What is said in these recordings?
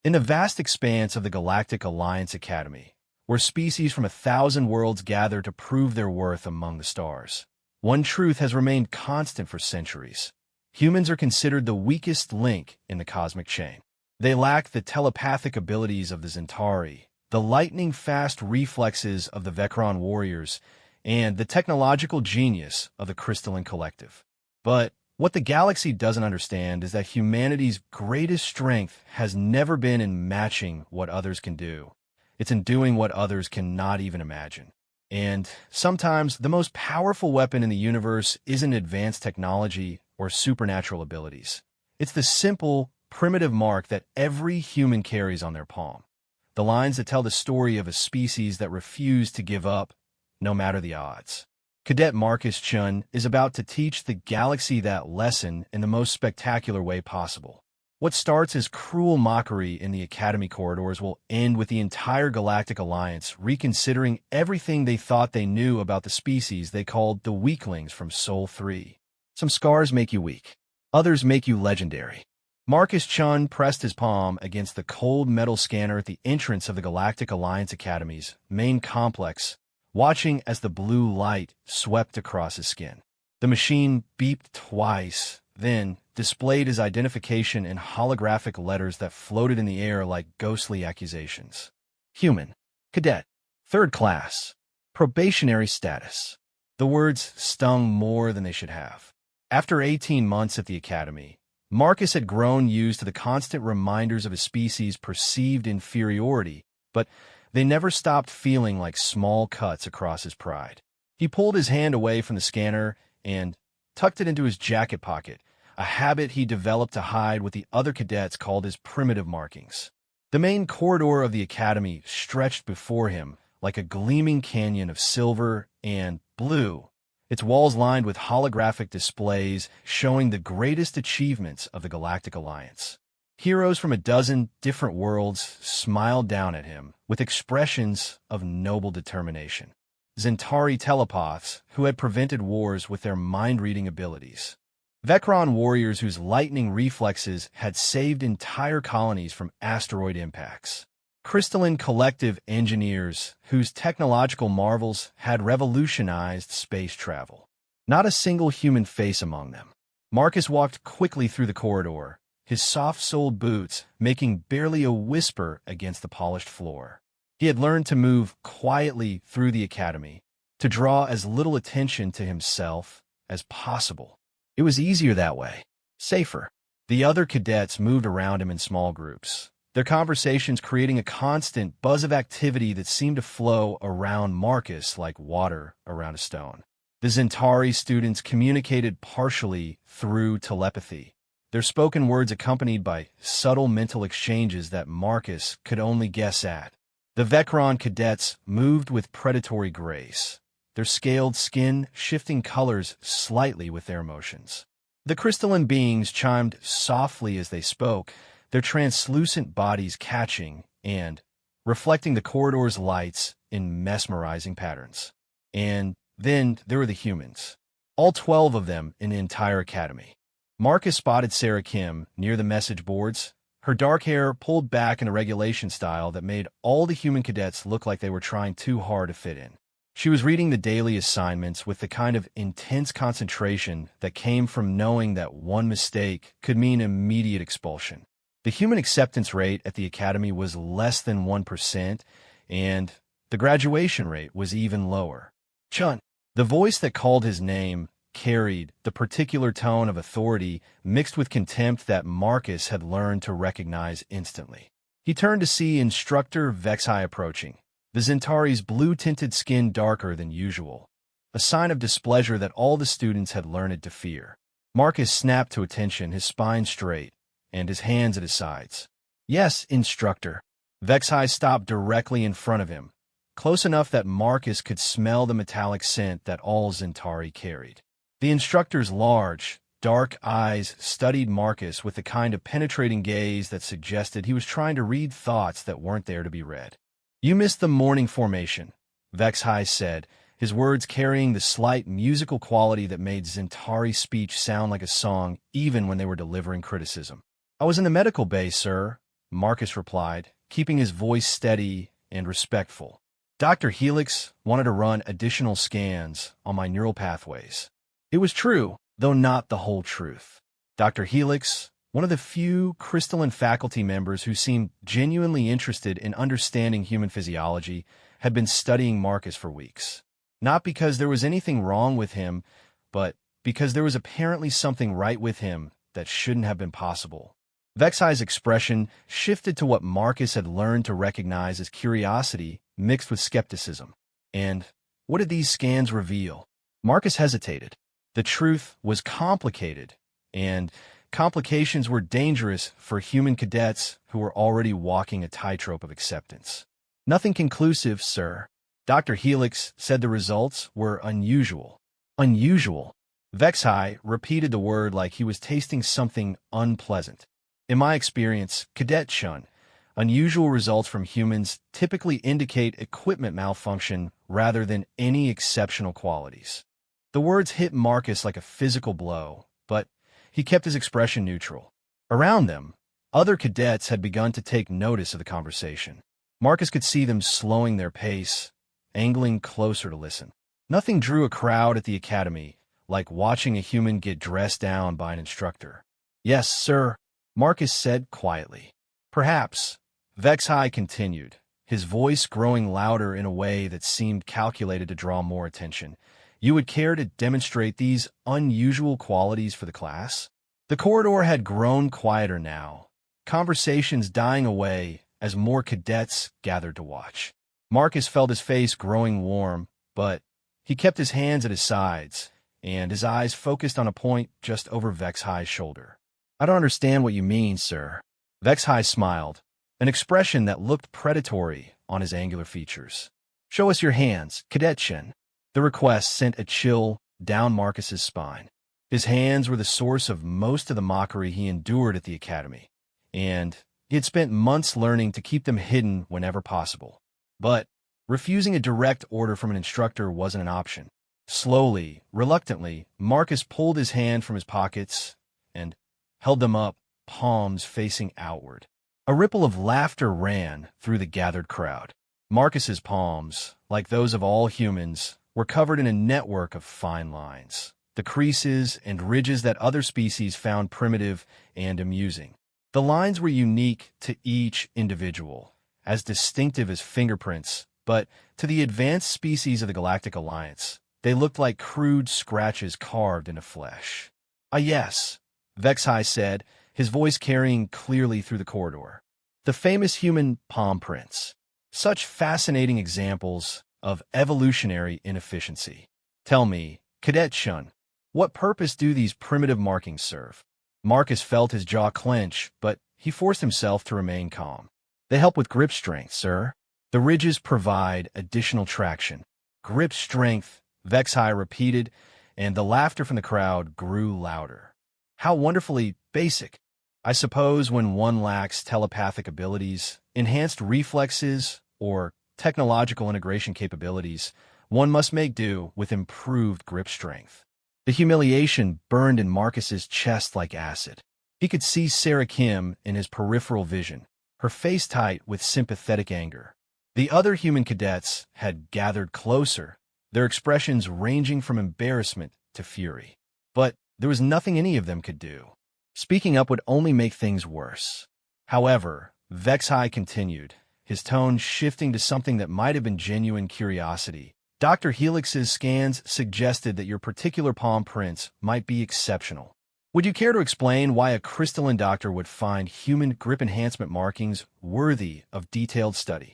In the vast expanse of the Galactic Alliance Academy, where species from 1,000 worlds gather to prove their worth among the stars, one truth has remained constant for centuries. Humans are considered the weakest link in the cosmic chain. They lack the telepathic abilities of the Centauri, the lightning-fast reflexes of the Vecron warriors, and the technological genius of the Crystalline Collective. But what the galaxy doesn't understand is that humanity's greatest strength has never been in matching what others can do. It's in doing what others cannot even imagine. And sometimes the most powerful weapon in the universe isn't advanced technology or supernatural abilities. It's the simple, primitive mark that every human carries on their palm. The lines that tell the story of a species that refused to give up, no matter the odds. Cadet Marcus Chun is about to teach the galaxy that lesson in the most spectacular way possible. What starts as cruel mockery in the Academy corridors will end with the entire Galactic Alliance reconsidering everything they thought they knew about the species they called the weaklings from Sol 3. Some scars make you weak. Others make you legendary. Marcus Chun pressed his palm against the cold metal scanner at the entrance of the Galactic Alliance Academy's main complex, watching as the blue light swept across his skin. The machine beeped twice, then displayed his identification in holographic letters that floated in the air like ghostly accusations. Human. Cadet. Third class. Probationary status. The words stung more than they should have. After 18 months at the Academy, Marcus had grown used to the constant reminders of his species' perceived inferiority, but they never stopped feeling like small cuts across his pride. He pulled his hand away from the scanner and tucked it into his jacket pocket, a habit he developed to hide what the other cadets called his primitive markings. The main corridor of the Academy stretched before him like a gleaming canyon of silver and blue, its walls lined with holographic displays showing the greatest achievements of the Galactic Alliance. Heroes from a dozen different worlds smiled down at him with expressions of noble determination. Centauri telepaths who had prevented wars with their mind-reading abilities. Vecron warriors whose lightning reflexes had saved entire colonies from asteroid impacts. Crystalline collective engineers whose technological marvels had revolutionized space travel. Not a single human face among them. Marcus walked quickly through the corridor, his soft-soled boots making barely a whisper against the polished floor. He had learned to move quietly through the Academy, to draw as little attention to himself as possible. It was easier that way, safer. The other cadets moved around him in small groups, their conversations creating a constant buzz of activity that seemed to flow around Marcus like water around a stone. The Centauri students communicated partially through telepathy, their spoken words accompanied by subtle mental exchanges that Marcus could only guess at. The Vecron cadets moved with predatory grace, their scaled skin shifting colors slightly with their emotions. The crystalline beings chimed softly as they spoke, their translucent bodies catching and reflecting the corridor's lights in mesmerizing patterns. And then there were the humans, all 12 of them in the entire Academy. Marcus spotted Sarah Kim near the message boards, her dark hair pulled back in a regulation style that made all the human cadets look like they were trying too hard to fit in. She was reading the daily assignments with the kind of intense concentration that came from knowing that one mistake could mean immediate expulsion. The human acceptance rate at the Academy was less than 1%, and the graduation rate was even lower. Chun, the voice that called his name, carried the particular tone of authority mixed with contempt that Marcus had learned to recognize instantly. He turned to see Instructor Vexai approaching, the Centauri's blue-tinted skin darker than usual, a sign of displeasure that all the students had learned to fear. Marcus snapped to attention, his spine straight, and his hands at his sides. Yes, Instructor. Vexai stopped directly in front of him, close enough that Marcus could smell the metallic scent that all Centauri carried. The instructor's large, dark eyes studied Marcus with the kind of penetrating gaze that suggested he was trying to read thoughts that weren't there to be read. You missed the morning formation, Vexai said, his words carrying the slight musical quality that made Centauri's speech sound like a song even when they were delivering criticism. I was in the medical bay, sir, Marcus replied, keeping his voice steady and respectful. Dr. Helix wanted to run additional scans on my neural pathways. It was true, though not the whole truth. Dr. Helix, one of the few crystalline faculty members who seemed genuinely interested in understanding human physiology, had been studying Marcus for weeks. Not because there was anything wrong with him, but because there was apparently something right with him that shouldn't have been possible. Vexai's expression shifted to what Marcus had learned to recognize as curiosity mixed with skepticism. And what did these scans reveal? Marcus hesitated. The truth was complicated, and complications were dangerous for human cadets who were already walking a tightrope of acceptance. Nothing conclusive, sir. Dr. Helix said the results were unusual. Unusual. Vexai repeated the word like he was tasting something unpleasant. In my experience, Cadet Shun, unusual results from humans typically indicate equipment malfunction rather than any exceptional qualities. The words hit Marcus like a physical blow, but he kept his expression neutral. Around them, other cadets had begun to take notice of the conversation. Marcus could see them slowing their pace, angling closer to listen. Nothing drew a crowd at the academy like watching a human get dressed down by an instructor. Yes, sir, Marcus said quietly. Perhaps, Vexai continued, his voice growing louder in a way that seemed calculated to draw more attention. You would care to demonstrate these unusual qualities for the class? The corridor had grown quieter now, conversations dying away as more cadets gathered to watch. Marcus felt his face growing warm, but he kept his hands at his sides, and his eyes focused on a point just over Vexai's shoulder. I don't understand what you mean, sir. Vexai smiled, an expression that looked predatory on his angular features. Show us your hands, Cadet Shen. The request sent a chill down Marcus's spine. His hands were the source of most of the mockery he endured at the academy, and he had spent months learning to keep them hidden whenever possible. But refusing a direct order from an instructor wasn't an option. Slowly, reluctantly, Marcus pulled his hand from his pockets and held them up, palms facing outward. A ripple of laughter ran through the gathered crowd. Marcus's palms, like those of all humans, were covered in a network of fine lines, the creases and ridges that other species found primitive and amusing. The lines were unique to each individual, as distinctive as fingerprints, but to the advanced species of the Galactic Alliance, they looked like crude scratches carved into flesh. Ah, yes, Vexai said, his voice carrying clearly through the corridor. The famous human palm prints. Such fascinating examples of evolutionary inefficiency. Tell me, Cadet Shun, what purpose do these primitive markings serve? Marcus felt his jaw clench, but he forced himself to remain calm. They help with grip strength, sir. The ridges provide additional traction. Grip strength, Vexai repeated, and the laughter from the crowd grew louder. How wonderfully basic. I suppose when one lacks telepathic abilities, enhanced reflexes, or technological integration capabilities, one must make do with improved grip strength. The humiliation burned in Marcus's chest like acid. He could see Sarah Kim in his peripheral vision, her face tight with sympathetic anger. The other human cadets had gathered closer, their expressions ranging from embarrassment to fury. But there was nothing any of them could do. Speaking up would only make things worse. However, Vexai continued, his tone shifting to something that might have been genuine curiosity. Dr. Helix's scans suggested that your particular palm prints might be exceptional. Would you care to explain why a crystalline doctor would find human grip enhancement markings worthy of detailed study?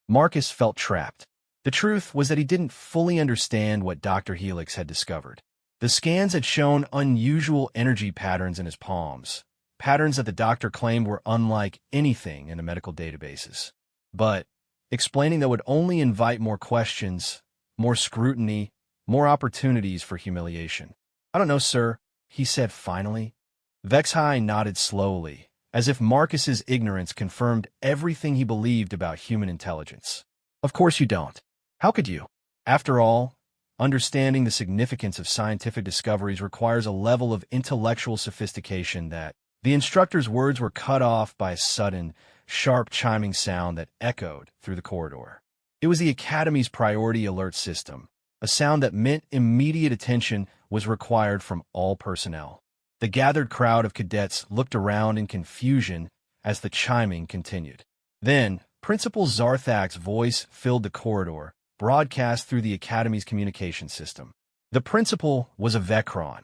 Marcus felt trapped. The truth was that he didn't fully understand what Dr. Helix had discovered. The scans had shown unusual energy patterns in his palms, patterns that the doctor claimed were unlike anything in the medical databases. But explaining that would only invite more questions, more scrutiny, more opportunities for humiliation. I don't know, sir, he said finally. Vexai nodded slowly, as if Marcus's ignorance confirmed everything he believed about human intelligence. Of course you don't. How could you? After all, understanding the significance of scientific discoveries requires a level of intellectual sophistication that The instructor's words were cut off by a sudden, sharp chiming sound that echoed through the corridor. It was the Academy's priority alert system, a sound that meant immediate attention was required from all personnel. The gathered crowd of cadets looked around in confusion as the chiming continued. Then, Principal Zarthak's voice filled the corridor, broadcast through the Academy's communication system. The principal was a Vecron,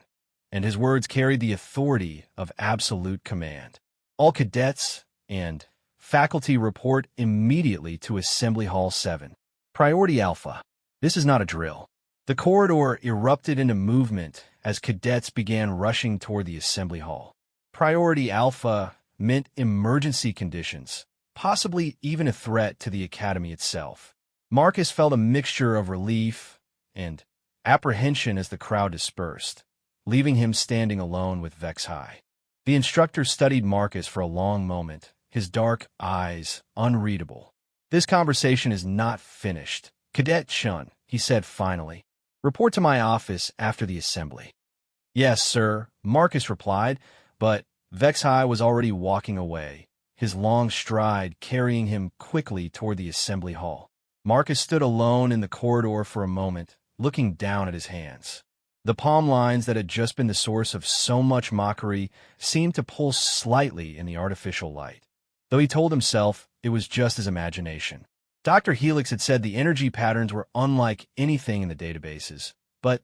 and his words carried the authority of absolute command. All cadets and faculty report immediately to Assembly Hall 7. Priority Alpha. This is not a drill. The corridor erupted into movement as cadets began rushing toward the assembly hall. Priority Alpha meant emergency conditions, possibly even a threat to the Academy itself. Marcus felt a mixture of relief and apprehension as the crowd dispersed, leaving him standing alone with Vex High. The instructor studied Marcus for a long moment, his dark eyes unreadable. "This conversation is not finished. Cadet Chun," he said finally. "Report to my office after the assembly." "Yes, sir," Marcus replied, but Vex High was already walking away, his long stride carrying him quickly toward the assembly hall. Marcus stood alone in the corridor for a moment, looking down at his hands. The palm lines that had just been the source of so much mockery seemed to pulse slightly in the artificial light, though he told himself it was just his imagination. Dr. Helix had said the energy patterns were unlike anything in the databases, but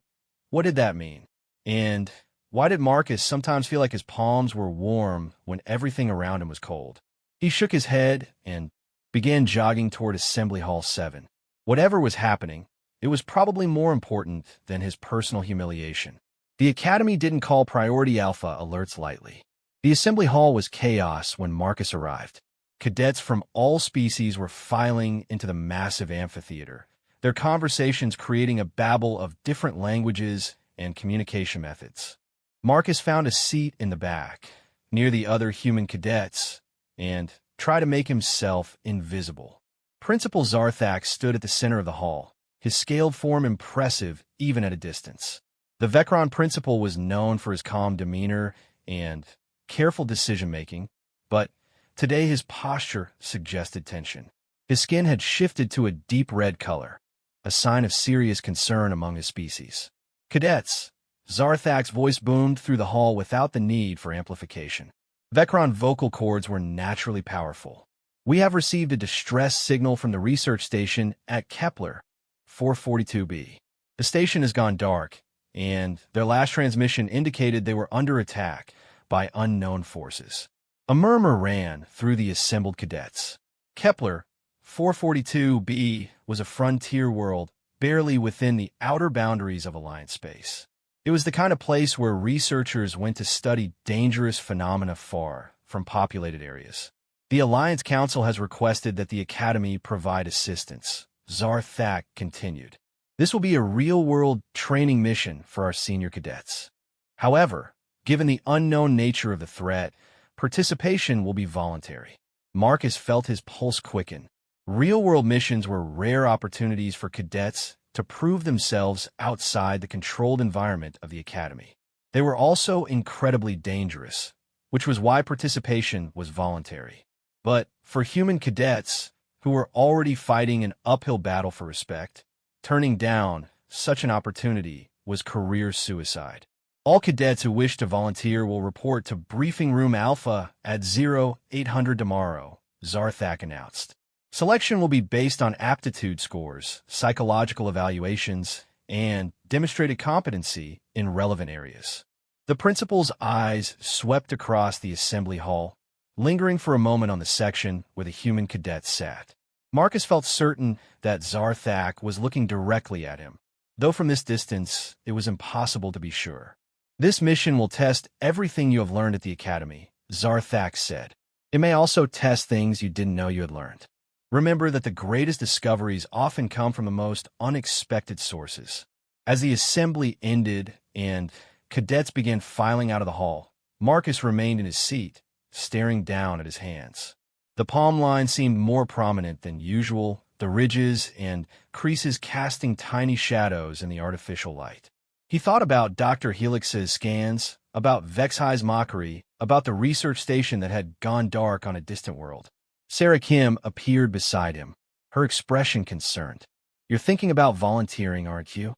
what did that mean? And why did Marcus sometimes feel like his palms were warm when everything around him was cold? He shook his head and began jogging toward Assembly Hall 7. Whatever was happening, it was probably more important than his personal humiliation. The Academy didn't call Priority Alpha alerts lightly. The assembly hall was chaos when Marcus arrived. Cadets from all species were filing into the massive amphitheater, their conversations creating a babble of different languages and communication methods. Marcus found a seat in the back, near the other human cadets, and tried to make himself invisible. Principal Zarthak stood at the center of the hall, his scaled form impressive even at a distance. The Vecron principal was known for his calm demeanor and careful decision-making, but today his posture suggested tension. His skin had shifted to a deep red color, a sign of serious concern among his species. "Cadets," Zarthak's voice boomed through the hall without the need for amplification. Vecron vocal cords were naturally powerful. "We have received a distress signal from the research station at Kepler 442b. The station has gone dark, and their last transmission indicated they were under attack by unknown forces." A murmur ran through the assembled cadets. Kepler 442b was a frontier world barely within the outer boundaries of Alliance space. It was the kind of place where researchers went to study dangerous phenomena far from populated areas. "The Alliance Council has requested that the Academy provide assistance," Zarthak continued. "This will be a real-world training mission for our senior cadets. However, given the unknown nature of the threat, participation will be voluntary." Marcus felt his pulse quicken. Real-world missions were rare opportunities for cadets to prove themselves outside the controlled environment of the Academy. They were also incredibly dangerous, which was why participation was voluntary. But for human cadets, who were already fighting an uphill battle for respect, turning down such an opportunity was career suicide. "All cadets who wish to volunteer will report to Briefing Room Alpha at 0800 tomorrow," Zarthak announced. "Selection will be based on aptitude scores, psychological evaluations, and demonstrated competency in relevant areas." The principal's eyes swept across the assembly hall, lingering for a moment on the section where the human cadets sat. Marcus felt certain that Zarthak was looking directly at him, though from this distance it was impossible to be sure. "This mission will test everything you have learned at the Academy," Zarthak said. "It may also test things you didn't know you had learned. Remember that the greatest discoveries often come from the most unexpected sources." As the assembly ended and cadets began filing out of the hall, Marcus remained in his seat, staring down at his hands. The palm line seemed more prominent than usual, the ridges and creases casting tiny shadows in the artificial light. He thought about Dr. Helix's scans, about Vex High's mockery, about the research station that had gone dark on a distant world. Sarah Kim appeared beside him, her expression concerned. "You're thinking about volunteering, aren't you?"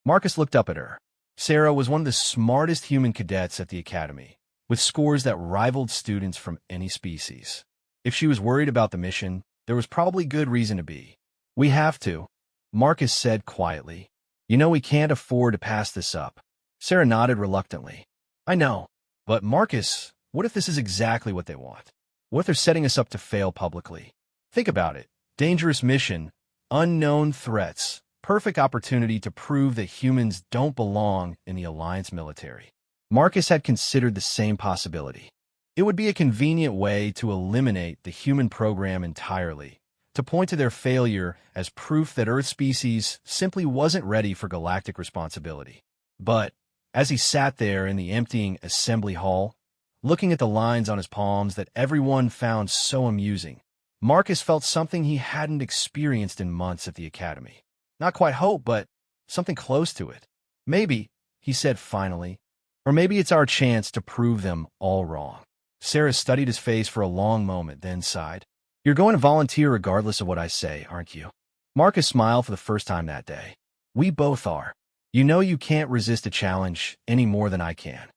Marcus looked up at her. Sarah was one of the smartest human cadets at the academy, with scores that rivaled students from any species. If she was worried about the mission, there was probably good reason to be. "We have to," Marcus said quietly. "You know we can't afford to pass this up." Sarah nodded reluctantly. "I know. But Marcus, what if this is exactly what they want? What if they're setting us up to fail publicly? Think about it. Dangerous mission, unknown threats, perfect opportunity to prove that humans don't belong in the Alliance military." Marcus had considered the same possibility. It would be a convenient way to eliminate the human program entirely, to point to their failure as proof that Earth species simply wasn't ready for galactic responsibility. But as he sat there in the emptying assembly hall, looking at the lines on his palms that everyone found so amusing, Marcus felt something he hadn't experienced in months at the academy. Not quite hope, but something close to it. "Maybe," he said finally, "or maybe it's our chance to prove them all wrong." Sarah studied his face for a long moment, then sighed. "You're going to volunteer regardless of what I say, aren't you?" Marcus smiled for the first time that day. "We both are. You know you can't resist a challenge any more than I can."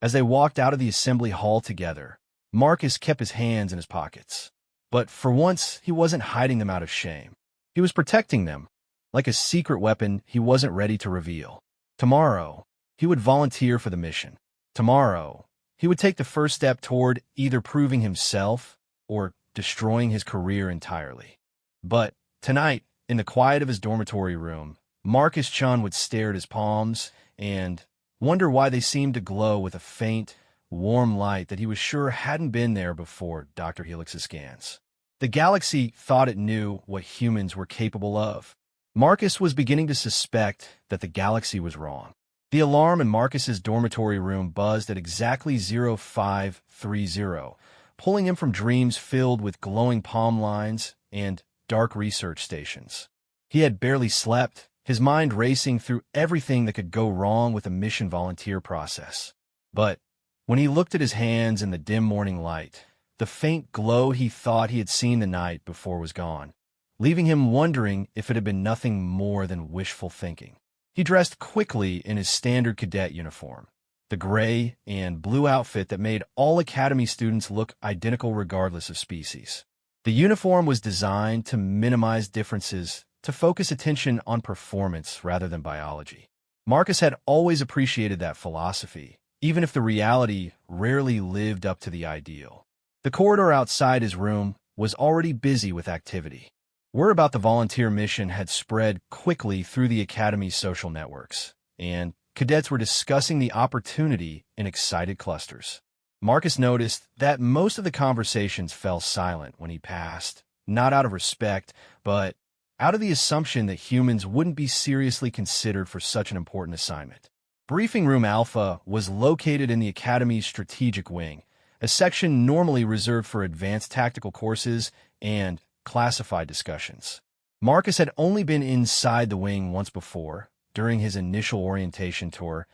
As they walked out of the assembly hall together, Marcus kept his hands in his pockets. But for once, he wasn't hiding them out of shame. He was protecting them, like a secret weapon he wasn't ready to reveal. Tomorrow, he would volunteer for the mission. Tomorrow, he would take the first step toward either proving himself or destroying his career entirely. But tonight, in the quiet of his dormitory room, Marcus Chun would stare at his palms and wonder why they seemed to glow with a faint, warm light that he was sure hadn't been there before Dr. Helix's scans. The galaxy thought it knew what humans were capable of. Marcus was beginning to suspect that the galaxy was wrong. The alarm in Marcus's dormitory room buzzed at exactly 0530, pulling him from dreams filled with glowing palm lines and dark research stations. He had barely slept, his mind racing through everything that could go wrong with a mission volunteer process. But when he looked at his hands in the dim morning light, the faint glow he thought he had seen the night before was gone, leaving him wondering if it had been nothing more than wishful thinking. He dressed quickly in his standard cadet uniform, the gray and blue outfit that made all academy students look identical regardless of species. The uniform was designed to minimize differences, to focus attention on performance rather than biology. Marcus had always appreciated that philosophy, even if the reality rarely lived up to the ideal. The corridor outside his room was already busy with activity. Word about the volunteer mission had spread quickly through the academy's social networks, and cadets were discussing the opportunity in excited clusters. Marcus noticed that most of the conversations fell silent when he passed, not out of respect, but out of the assumption that humans wouldn't be seriously considered for such an important assignment. Briefing Room Alpha was located in the Academy's strategic wing, a section normally reserved for advanced tactical courses and classified discussions. Marcus had only been inside the wing once before, during his initial orientation tour,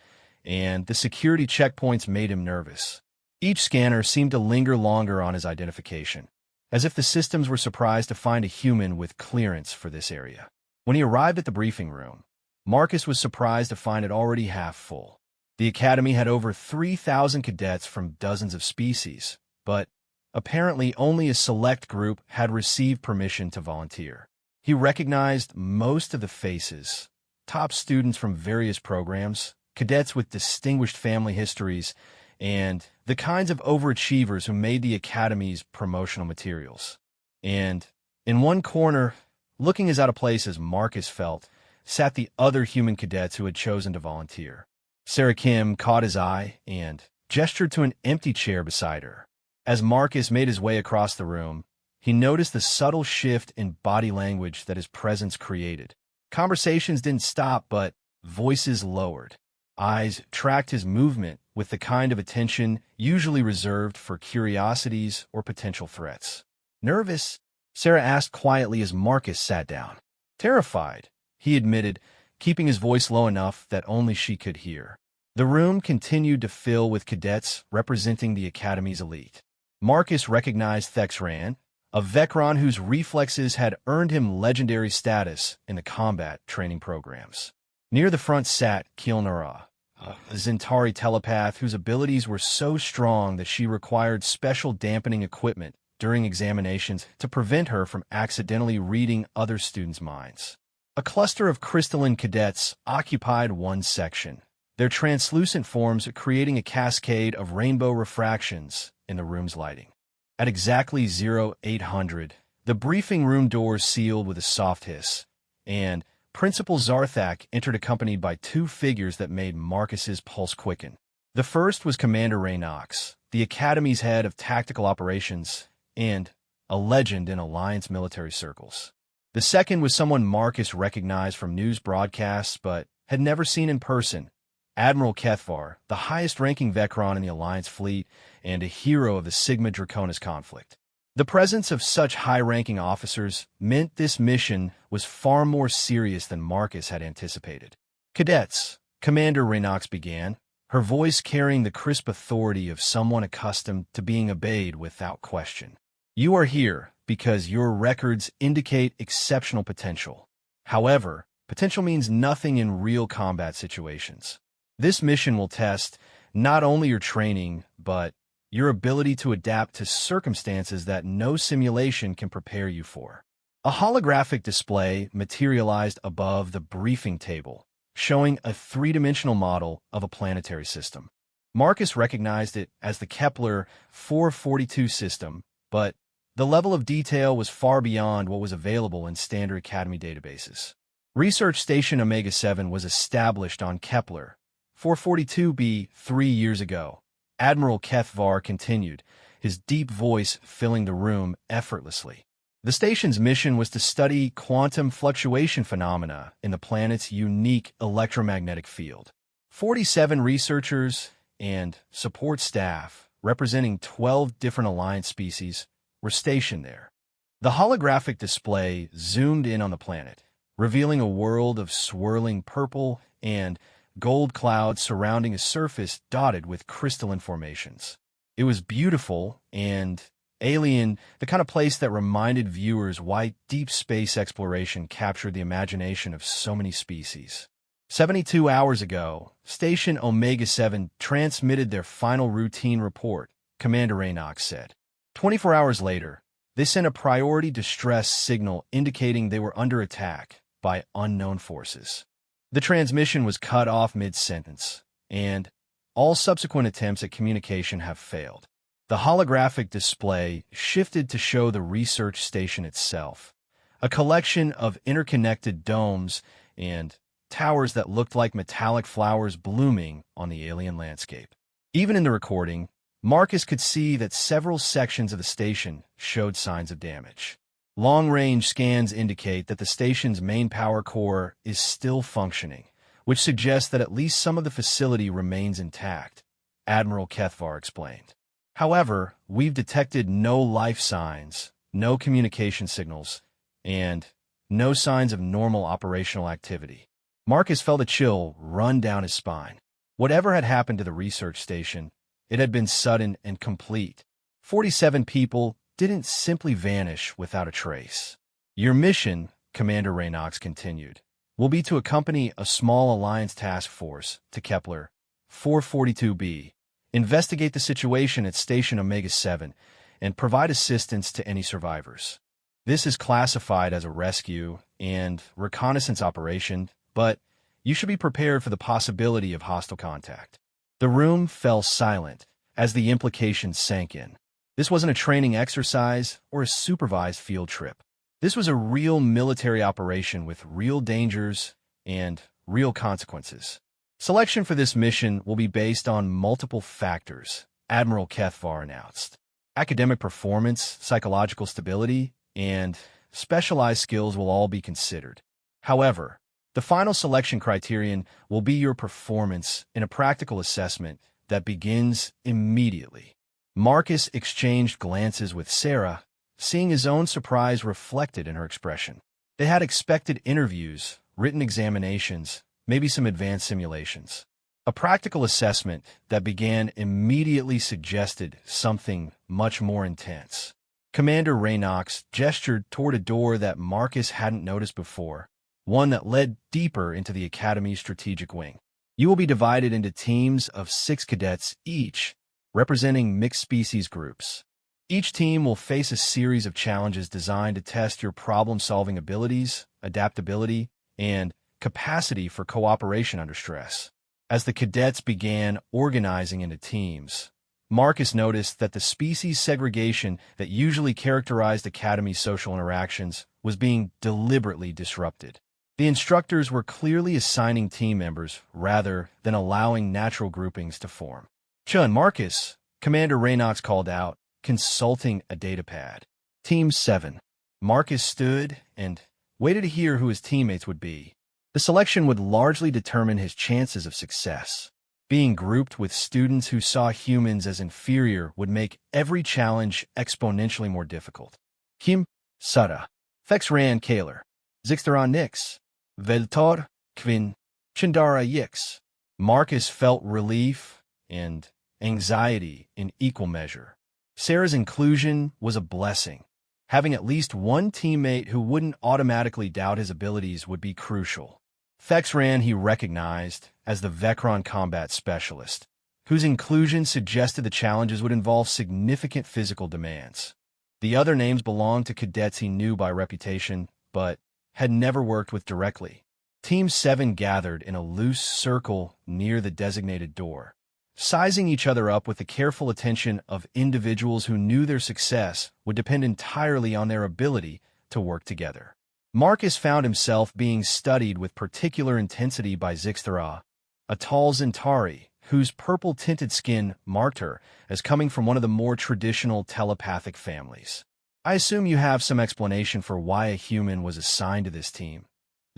and the security checkpoints made him nervous. Each scanner seemed to linger longer on his identification, as if the systems were surprised to find a human with clearance for this area. When he arrived at the briefing room, Marcus was surprised to find it already half full. The Academy had over 3,000 cadets from dozens of species, but apparently only a select group had received permission to volunteer. He recognized most of the faces, top students from various programs, cadets with distinguished family histories, and the kinds of overachievers who made the Academy's promotional materials. And in one corner, looking as out of place as Marcus felt, sat the other human cadets who had chosen to volunteer. Sarah Kim caught his eye and gestured to an empty chair beside her. As Marcus made his way across the room, he noticed the subtle shift in body language that his presence created. Conversations didn't stop, but voices lowered. Eyes tracked his movement with the kind of attention usually reserved for curiosities or potential threats. "Nervous?" Sarah asked quietly as Marcus sat down. "Terrified," he admitted, keeping his voice low enough that only she could hear. The room continued to fill with cadets representing the Academy's elite. Marcus recognized Thexran, a Vecron whose reflexes had earned him legendary status in the combat training programs. Near the front sat Kilnara, a Zentari telepath whose abilities were so strong that she required special dampening equipment during examinations to prevent her from accidentally reading other students' minds. A cluster of crystalline cadets occupied one section, their translucent forms creating a cascade of rainbow refractions in the room's lighting. At exactly 0800, the briefing room doors sealed with a soft hiss, and Principal Zarthak entered accompanied by two figures that made Marcus's pulse quicken. The first was Commander Raynox, the Academy's head of tactical operations and a legend in Alliance military circles. The second was someone Marcus recognized from news broadcasts but had never seen in person, Admiral Kethvar, the highest-ranking Vecron in the Alliance fleet and a hero of the Sigma Draconis conflict. The presence of such high-ranking officers meant this mission was far more serious than Marcus had anticipated. "Cadets," Commander Raynox began, her voice carrying the crisp authority of someone accustomed to being obeyed without question. "You are here because your records indicate exceptional potential. However, potential means nothing in real combat situations. This mission will test not only your training, but your ability to adapt to circumstances that no simulation can prepare you for." A holographic display materialized above the briefing table, showing a three-dimensional model of a planetary system. Marcus recognized it as the Kepler 442 system, but the level of detail was far beyond what was available in standard Academy databases. Research Station Omega-7 was established on Kepler 442b 3 years ago. Admiral Kethvar continued, his deep voice filling the room effortlessly. The station's mission was to study quantum fluctuation phenomena in the planet's unique electromagnetic field. 47 researchers and support staff, representing 12 different Alliance species, were stationed there. The holographic display zoomed in on the planet, revealing a world of swirling purple and gold clouds surrounding a surface dotted with crystalline formations. It was beautiful and alien, the kind of place that reminded viewers why deep space exploration captured the imagination of so many species. 72 hours ago, Station Omega-7 transmitted their final routine report, Commander Raynox said. 24 hours later, they sent a priority distress signal indicating they were under attack by unknown forces. The transmission was cut off mid-sentence, and all subsequent attempts at communication have failed. The holographic display shifted to show the research station itself, a collection of interconnected domes and towers that looked like metallic flowers blooming on the alien landscape. Even in the recording, Marcus could see that several sections of the station showed signs of damage. Long-range scans indicate that the station's main power core is still functioning, which suggests that at least some of the facility remains intact, Admiral Kethvar explained. However, we've detected no life signs, no communication signals, and no signs of normal operational activity. Marcus felt a chill run down his spine. Whatever had happened to the research station, it had been sudden and complete. 47 people didn't simply vanish without a trace. "Your mission," Commander Raynox continued, "will be to accompany a small Alliance task force to Kepler 442b, investigate the situation at Station Omega-7, and provide assistance to any survivors. This is classified as a rescue and reconnaissance operation, but you should be prepared for the possibility of hostile contact." The room fell silent as the implications sank in. This wasn't a training exercise or a supervised field trip. This was a real military operation with real dangers and real consequences. Selection for this mission will be based on multiple factors, Admiral Kethvar announced. Academic performance, psychological stability, and specialized skills will all be considered. However, the final selection criterion will be your performance in a practical assessment that begins immediately. Marcus exchanged glances with Sarah, seeing his own surprise reflected in her expression. They had expected interviews, written examinations, maybe some advanced simulations. A practical assessment that began immediately suggested something much more intense. Commander Raynox gestured toward a door that Marcus hadn't noticed before, one that led deeper into the Academy's strategic wing. You will be divided into teams of 6 cadets each, representing mixed species groups. Each team will face a series of challenges designed to test your problem-solving abilities, adaptability, and capacity for cooperation under stress. As the cadets began organizing into teams, Marcus noticed that the species segregation that usually characterized Academy's social interactions was being deliberately disrupted. The instructors were clearly assigning team members rather than allowing natural groupings to form. "Chun, Marcus," Commander Raynox called out, consulting a datapad. Team 7. Marcus stood and waited to hear who his teammates would be. The selection would largely determine his chances of success. Being grouped with students who saw humans as inferior would make every challenge exponentially more difficult. Kim, Sara, Fexran Kaler, Zixtaron Nix, Veltor, Kvin, Chandara Yix. Marcus felt relief and anxiety in equal measure. Sarah's inclusion was a blessing. Having at least one teammate who wouldn't automatically doubt his abilities would be crucial. Fexran he recognized as the Vecron combat specialist, whose inclusion suggested the challenges would involve significant physical demands. The other names belonged to cadets he knew by reputation, but had never worked with directly. Team 7 gathered in a loose circle near the designated door, sizing each other up with the careful attention of individuals who knew their success would depend entirely on their ability to work together. Marcus found himself being studied with particular intensity by Zixtara, a tall Zentari, whose purple-tinted skin marked her as coming from one of the more traditional telepathic families. "I assume you have some explanation for why a human was assigned to this team,"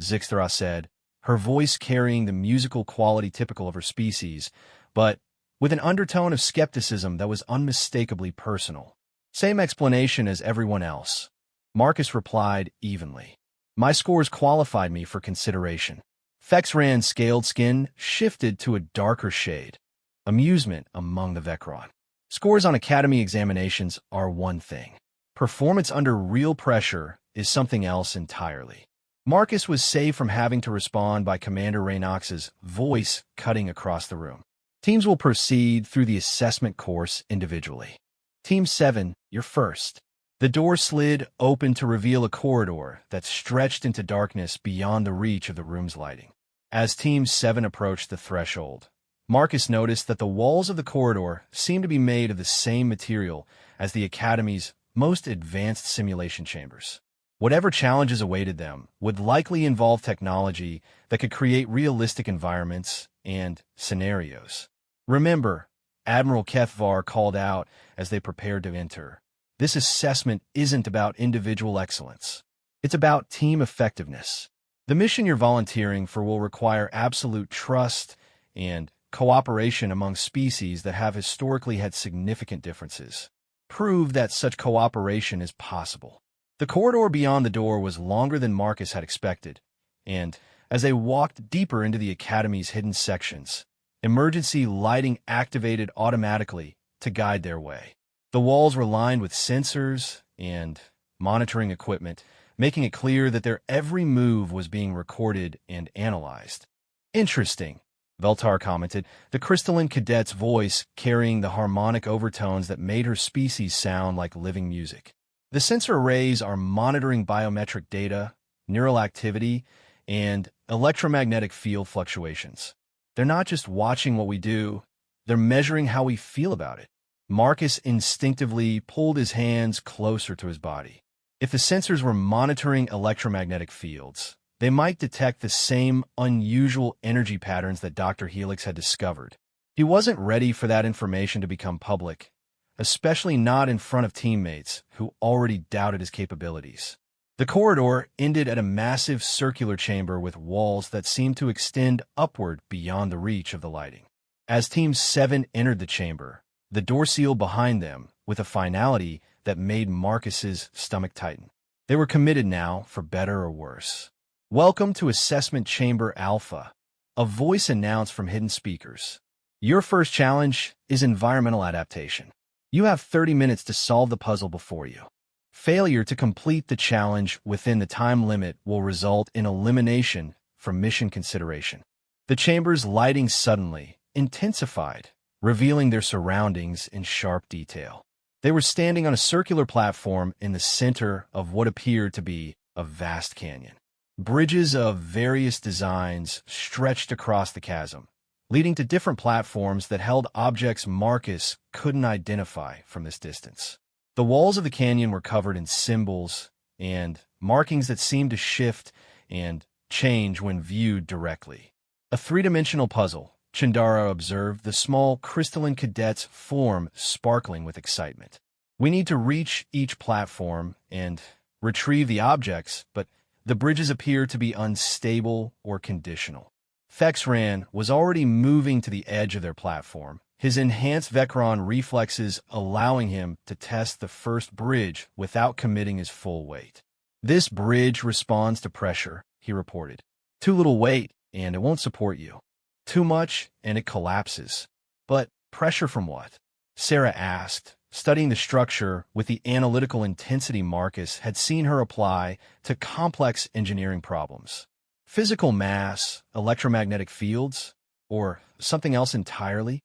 Zixtara said, her voice carrying the musical quality typical of her species, but with an undertone of skepticism that was unmistakably personal. "Same explanation as everyone else," Marcus replied evenly. "My scores qualified me for consideration." Fexran's scaled skin shifted to a darker shade, amusement among the Vecron. Scores on Academy examinations are one thing. Performance under real pressure is something else entirely. Marcus was saved from having to respond by Commander Raynox's voice cutting across the room. "Teams will proceed through the assessment course individually. Team 7, you're first." The door slid open to reveal a corridor that stretched into darkness beyond the reach of the room's lighting. As Team 7 approached the threshold, Marcus noticed that the walls of the corridor seemed to be made of the same material as the Academy's most advanced simulation chambers. Whatever challenges awaited them would likely involve technology that could create realistic environments and scenarios. "Remember," Admiral Kethvar called out as they prepared to enter, "this assessment isn't about individual excellence. It's about team effectiveness. The mission you're volunteering for will require absolute trust and cooperation among species that have historically had significant differences. Prove that such cooperation is possible." The corridor beyond the door was longer than Marcus had expected, and as they walked deeper into the Academy's hidden sections, emergency lighting activated automatically to guide their way. The walls were lined with sensors and monitoring equipment, making it clear that their every move was being recorded and analyzed. "Interesting," Veltar commented, the crystalline cadet's voice carrying the harmonic overtones that made her species sound like living music. "The sensor arrays are monitoring biometric data, neural activity, and electromagnetic field fluctuations. They're not just watching what we do, they're measuring how we feel about it." Marcus instinctively pulled his hands closer to his body. If the sensors were monitoring electromagnetic fields, they might detect the same unusual energy patterns that Dr. Helix had discovered. He wasn't ready for that information to become public, especially not in front of teammates who already doubted his capabilities. The corridor ended at a massive circular chamber with walls that seemed to extend upward beyond the reach of the lighting. As Team 7 entered the chamber, the door sealed behind them with a finality that made Marcus's stomach tighten. They were committed now, for better or worse. "Welcome to Assessment Chamber Alpha," a voice announced from hidden speakers. Your first challenge is environmental adaptation. You have 30 minutes to solve the puzzle before you. Failure to complete the challenge within the time limit will result in elimination from mission consideration. The chamber's lighting suddenly intensified, revealing their surroundings in sharp detail. They were standing on a circular platform in the center of what appeared to be a vast canyon. Bridges of various designs stretched across the chasm, leading to different platforms that held objects Marcus couldn't identify from this distance. The walls of the canyon were covered in symbols and markings that seemed to shift and change when viewed directly. A three-dimensional puzzle, Chindara observed the small crystalline cadet's form sparkling with excitement. We need to reach each platform and retrieve the objects, but the bridges appear to be unstable or conditional. Fexran was already moving to the edge of their platform, his enhanced Vecron reflexes allowing him to test the first bridge without committing his full weight. This bridge responds to pressure, he reported. Too little weight, and it won't support you. Too much, and it collapses. But pressure from what? Sarah asked, studying the structure with the analytical intensity Marcus had seen her apply to complex engineering problems. Physical mass, electromagnetic fields, or something else entirely?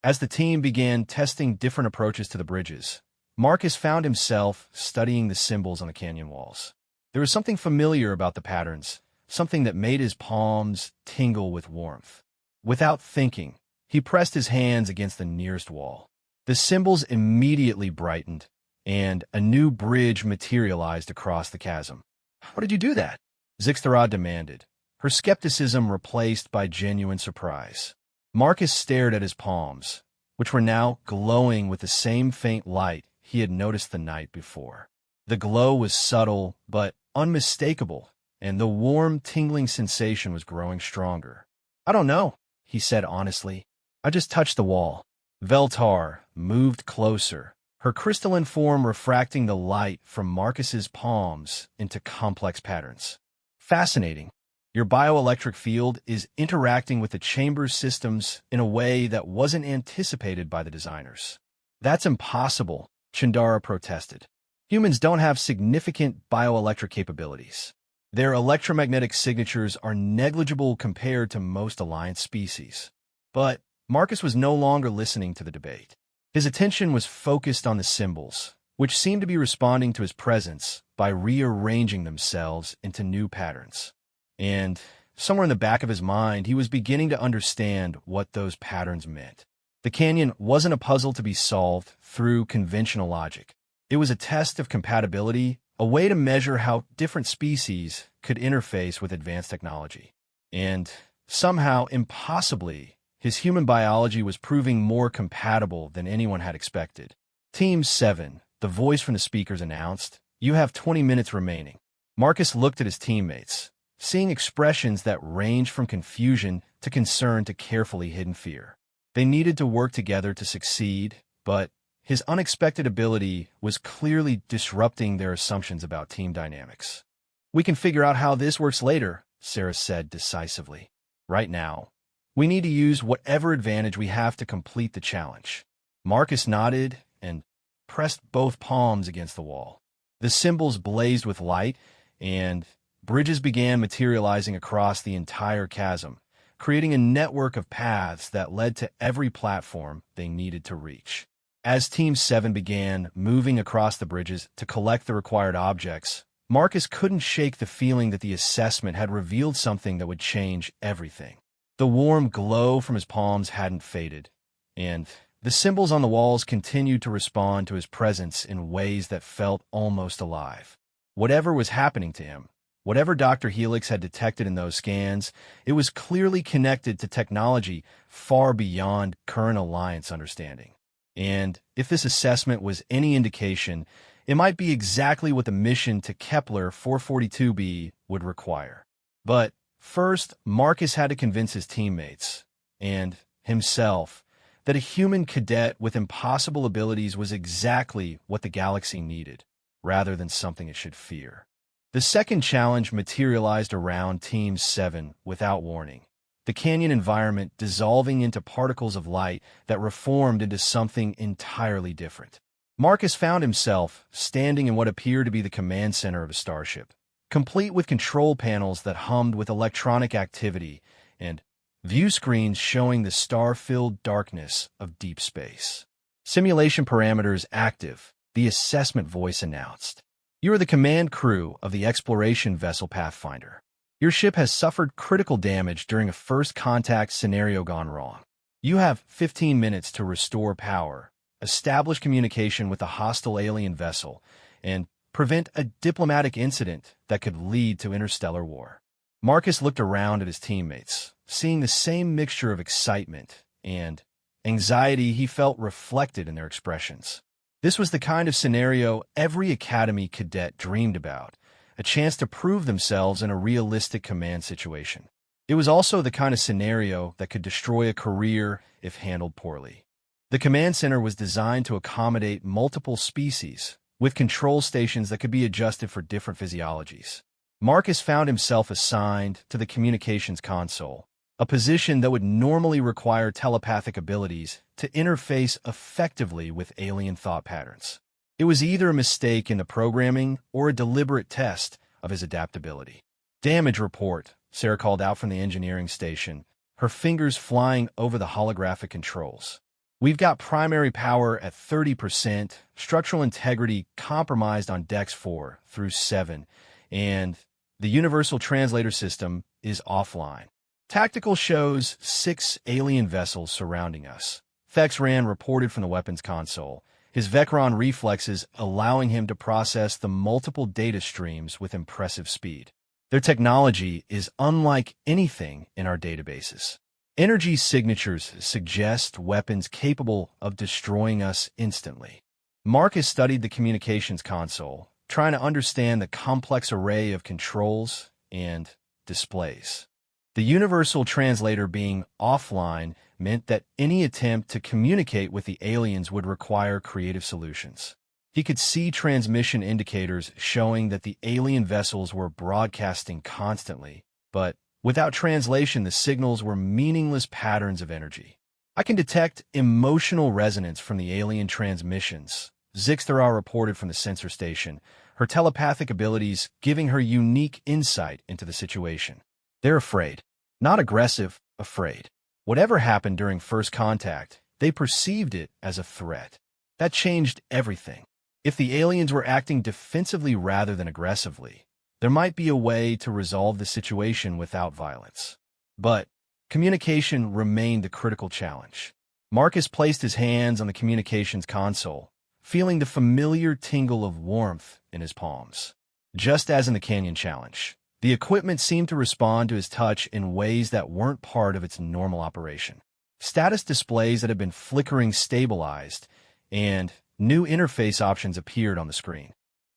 As the team began testing different approaches to the bridges, Marcus found himself studying the symbols on the canyon walls. There was something familiar about the patterns, something that made his palms tingle with warmth. Without thinking, he pressed his hands against the nearest wall. The symbols immediately brightened, and a new bridge materialized across the chasm. "How did you do that?" Zixtara demanded, her skepticism replaced by genuine surprise. Marcus stared at his palms, which were now glowing with the same faint light he had noticed the night before. The glow was subtle but unmistakable, and the warm, tingling sensation was growing stronger. "I don't know," he said honestly. "I just touched the wall." Veltar moved closer, her crystalline form refracting the light from Marcus's palms into complex patterns. "Fascinating. Your bioelectric field is interacting with the chamber's systems in a way that wasn't anticipated by the designers." "That's impossible," Chindara protested. "Humans don't have significant bioelectric capabilities. Their electromagnetic signatures are negligible compared to most Alliance species." But Marcus was no longer listening to the debate. His attention was focused on the symbols, which seemed to be responding to his presence by rearranging themselves into new patterns. And somewhere in the back of his mind, he was beginning to understand what those patterns meant. The canyon wasn't a puzzle to be solved through conventional logic. It was a test of compatibility, a way to measure how different species could interface with advanced technology. And somehow, impossibly, his human biology was proving more compatible than anyone had expected. "Team 7, the voice from the speakers announced, you have 20 minutes remaining." Marcus looked at his teammates, seeing expressions that ranged from confusion to concern to carefully hidden fear. They needed to work together to succeed, but his unexpected ability was clearly disrupting their assumptions about team dynamics. "We can figure out how this works later," Sarah said decisively. "Right now, we need to use whatever advantage we have to complete the challenge." Marcus nodded and pressed both palms against the wall. The symbols blazed with light, and bridges began materializing across the entire chasm, creating a network of paths that led to every platform they needed to reach. As Team 7 began moving across the bridges to collect the required objects, Marcus couldn't shake the feeling that the assessment had revealed something that would change everything. The warm glow from his palms hadn't faded, and the symbols on the walls continued to respond to his presence in ways that felt almost alive. Whatever was happening to him, whatever Dr. Helix had detected in those scans, it was clearly connected to technology far beyond current Alliance understanding. And if this assessment was any indication, it might be exactly what the mission to Kepler 442b would require. But first, Marcus had to convince his teammates, and himself, that a human cadet with impossible abilities was exactly what the galaxy needed, rather than something it should fear. The second challenge materialized around Team 7 without warning, the canyon environment dissolving into particles of light that reformed into something entirely different. Marcus found himself standing in what appeared to be the command center of a starship, complete with control panels that hummed with electronic activity and view screens showing the star-filled darkness of deep space. Simulation parameters active, the assessment voice announced. You are the command crew of the exploration vessel Pathfinder. Your ship has suffered critical damage during a first contact scenario gone wrong. You have 15 minutes to restore power, establish communication with a hostile alien vessel, and prevent a diplomatic incident that could lead to interstellar war. Marcus looked around at his teammates, seeing the same mixture of excitement and anxiety he felt reflected in their expressions. This was the kind of scenario every Academy cadet dreamed about, a chance to prove themselves in a realistic command situation. It was also the kind of scenario that could destroy a career if handled poorly. The command center was designed to accommodate multiple species, with control stations that could be adjusted for different physiologies. Marcus found himself assigned to the communications console, a position that would normally require telepathic abilities to interface effectively with alien thought patterns. It was either a mistake in the programming or a deliberate test of his adaptability. "Damage report," Sarah called out from the engineering station, her fingers flying over the holographic controls. "We've got primary power at 30%, structural integrity compromised on decks 4 through 7, and the universal translator system is offline. Tactical shows 6 alien vessels surrounding us." Thexran reported from the weapons console, his Vecron reflexes allowing him to process the multiple data streams with impressive speed. "Their technology is unlike anything in our databases. Energy signatures suggest weapons capable of destroying us instantly." Marcus studied the communications console, trying to understand the complex array of controls and displays. The universal translator being offline meant that any attempt to communicate with the aliens would require creative solutions. He could see transmission indicators showing that the alien vessels were broadcasting constantly, but without translation, the signals were meaningless patterns of energy. "I can detect emotional resonance from the alien transmissions," Zixthara reported from the sensor station, her telepathic abilities giving her unique insight into the situation. "They're afraid. Not aggressive, afraid. Whatever happened during first contact, they perceived it as a threat. That changed everything. If the aliens were acting defensively rather than aggressively, there might be a way to resolve the situation without violence. But communication remained the critical challenge." Marcus placed his hands on the communications console, feeling the familiar tingle of warmth in his palms. Just as in the Canyon Challenge, the equipment seemed to respond to his touch in ways that weren't part of its normal operation. Status displays that had been flickering stabilized, and new interface options appeared on the screen.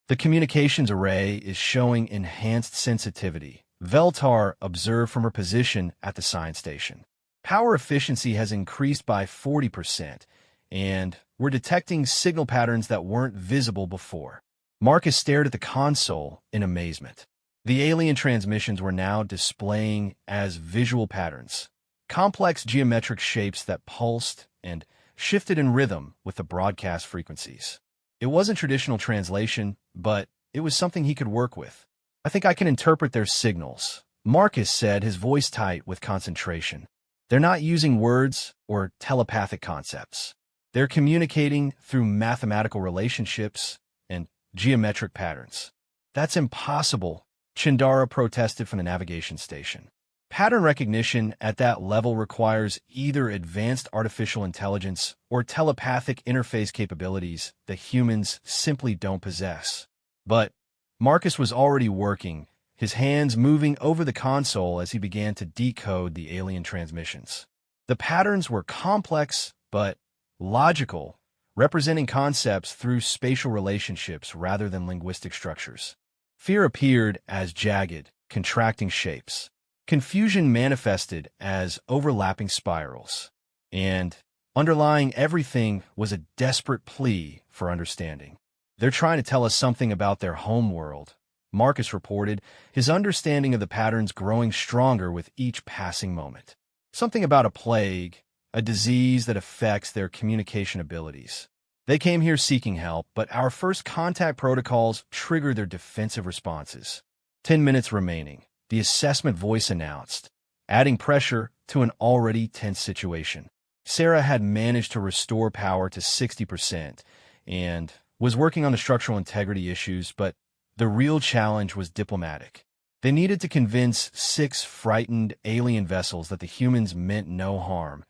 "The communications array is showing enhanced sensitivity," Veltar observed from her position at the science station. "Power efficiency has increased by 40%, and we're detecting signal patterns that weren't visible before." Marcus stared at the console in amazement. The alien transmissions were now displaying as visual patterns, complex geometric shapes that pulsed and shifted in rhythm with the broadcast frequencies. It wasn't traditional translation, but it was something he could work with. "I think I can interpret their signals," Marcus said, his voice tight with concentration. "They're not using words or telepathic concepts. They're communicating through mathematical relationships and geometric patterns." "That's impossible," Chindara protested from the navigation station. "Pattern recognition at that level requires either advanced artificial intelligence or telepathic interface capabilities that humans simply don't possess." But Marcus was already working, his hands moving over the console as he began to decode the alien transmissions. The patterns were complex but logical, representing concepts through spatial relationships rather than linguistic structures. Fear appeared as jagged, contracting shapes. Confusion manifested as overlapping spirals. And underlying everything was a desperate plea for understanding. "They're trying to tell us something about their home world," Marcus reported, his understanding of the patterns growing stronger with each passing moment. Something about a plague, a disease that affects their communication abilities. They came here seeking help, but our first contact protocols triggered their defensive responses. 10 minutes remaining, the assessment voice announced, adding pressure to an already tense situation. Sarah had managed to restore power to 60% and was working on the structural integrity issues, but the real challenge was diplomatic. They needed to convince 6 frightened alien vessels that the humans meant no harm,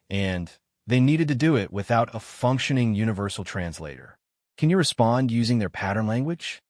and they needed to do it without a functioning universal translator. "Can you respond using their pattern language?"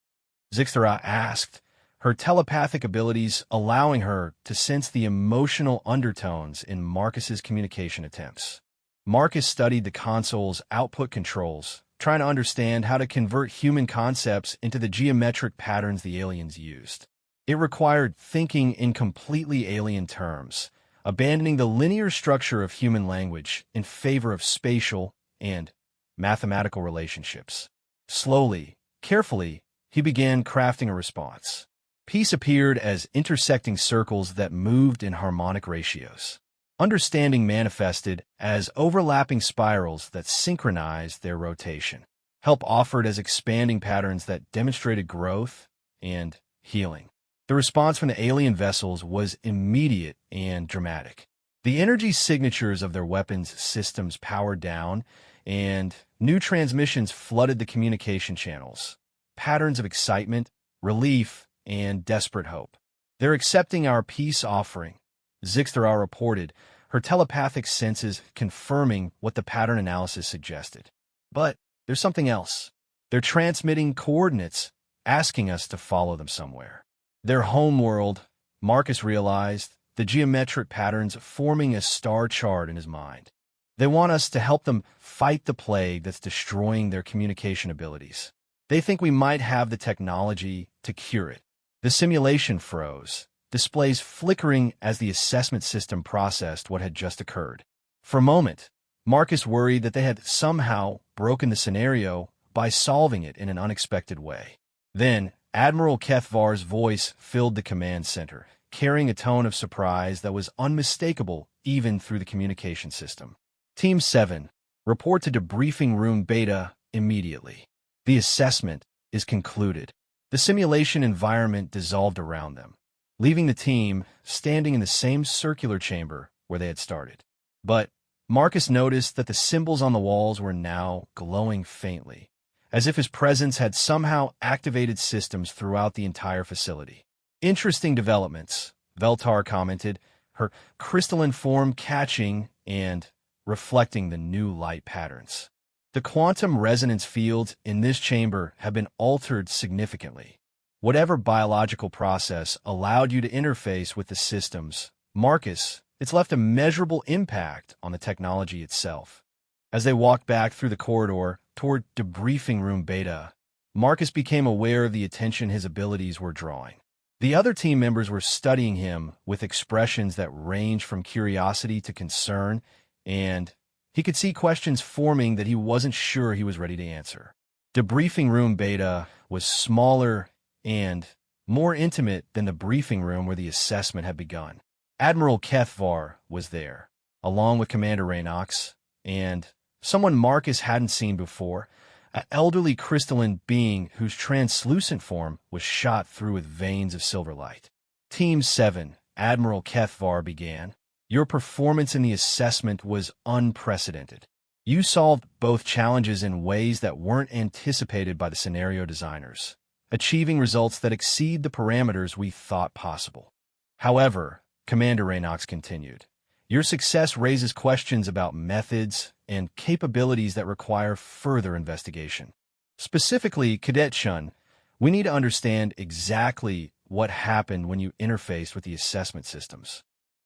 Zixtara asked, her telepathic abilities allowing her to sense the emotional undertones in Marcus's communication attempts. Marcus studied the console's output controls, trying to understand how to convert human concepts into the geometric patterns the aliens used. It required thinking in completely alien terms, abandoning the linear structure of human language in favor of spatial and mathematical relationships. Slowly, carefully, he began crafting a response. Peace appeared as intersecting circles that moved in harmonic ratios. Understanding manifested as overlapping spirals that synchronized their rotation. Help offered as expanding patterns that demonstrated growth and healing. The response from the alien vessels was immediate and dramatic. The energy signatures of their weapons systems powered down, and new transmissions flooded the communication channels. Patterns of excitement, relief, and desperate hope. "They're accepting our peace offering," Zixtara reported, her telepathic senses confirming what the pattern analysis suggested. "But there's something else. They're transmitting coordinates, asking us to follow them somewhere." Their homeworld, Marcus realized, the geometric patterns forming a star chart in his mind. They want us to help them fight the plague that's destroying their communication abilities. They think we might have the technology to cure it. The simulation froze, displays flickering as the assessment system processed what had just occurred. For a moment, Marcus worried that they had somehow broken the scenario by solving it in an unexpected way. Then, Admiral Kethvar's voice filled the command center, carrying a tone of surprise that was unmistakable even through the communication system. Team 7, report to debriefing room Beta immediately. The assessment is concluded. The simulation environment dissolved around them, leaving the team standing in the same circular chamber where they had started. But Marcus noticed that the symbols on the walls were now glowing faintly, as if his presence had somehow activated systems throughout the entire facility. "Interesting developments," Veltar commented, her crystalline form catching and reflecting the new light patterns. "The quantum resonance fields in this chamber have been altered significantly. Whatever biological process allowed you to interface with the systems, Marcus, it's left a measurable impact on the technology itself." As they walked back through the corridor toward debriefing room Beta, Marcus became aware of the attention his abilities were drawing. The other team members were studying him with expressions that ranged from curiosity to concern, and he could see questions forming that he wasn't sure he was ready to answer. Debriefing room Beta was smaller and more intimate than the briefing room where the assessment had begun. Admiral Kethvar was there, along with Commander Raynox, and someone Marcus hadn't seen before, an elderly crystalline being whose translucent form was shot through with veins of silver light. "Team 7, Admiral Kethvar began. Your performance in the assessment was unprecedented. You solved both challenges in ways that weren't anticipated by the scenario designers, achieving results that exceed the parameters we thought possible. However," Commander Raynox continued, "your success raises questions about methods and capabilities that require further investigation. Specifically, Cadet Shun, we need to understand exactly what happened when you interfaced with the assessment systems."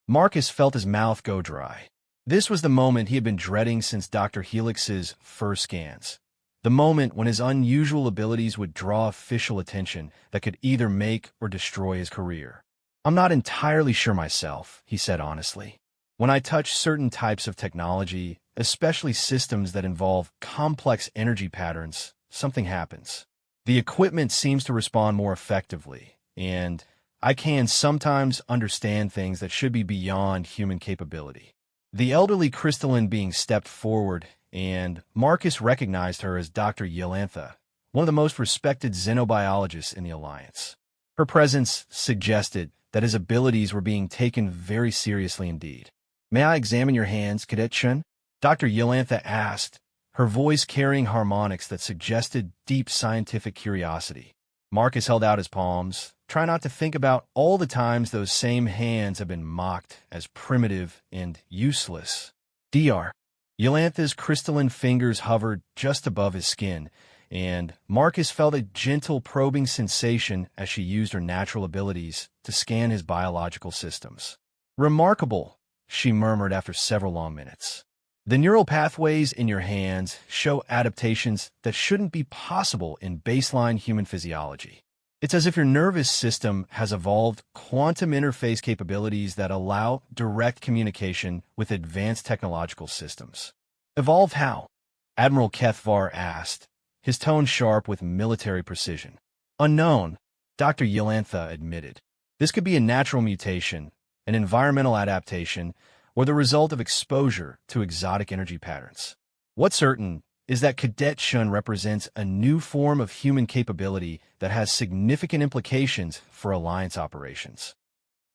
Marcus felt his mouth go dry. This was the moment he had been dreading since Dr. Helix's first scans. The moment when his unusual abilities would draw official attention that could either make or destroy his career. "I'm not entirely sure myself," he said honestly. "When I touch certain types of technology, especially systems that involve complex energy patterns, something happens. The equipment seems to respond more effectively, and I can sometimes understand things that should be beyond human capability. The elderly crystalline being stepped forward, and Marcus recognized her as Dr. Yelantha, one of the most respected xenobiologists in the Alliance. Her presence suggested that his abilities were being taken very seriously indeed. "May I examine your hands, Cadet Chun?" Dr. Yelantha asked, her voice carrying harmonics that suggested deep scientific curiosity. Marcus held out his palms, trying not to think about all the times those same hands have been mocked as primitive and useless. Dr. Yelantha's crystalline fingers hovered just above his skin, and Marcus felt a gentle probing sensation as she used her natural abilities to scan his biological systems. "Remarkable," she murmured after several long minutes. "The neural pathways in your hands show adaptations that shouldn't be possible in baseline human physiology. It's as if your nervous system has evolved quantum interface capabilities that allow direct communication with advanced technological systems." "Evolved how?" Admiral Kethvar asked, his tone sharp with military precision. "Unknown," Dr. Yelantha admitted. "This could be a natural mutation, an environmental adaptation, or the result of exposure to exotic energy patterns. What's certain is that Cadet Shun represents a new form of human capability that has significant implications for Alliance operations."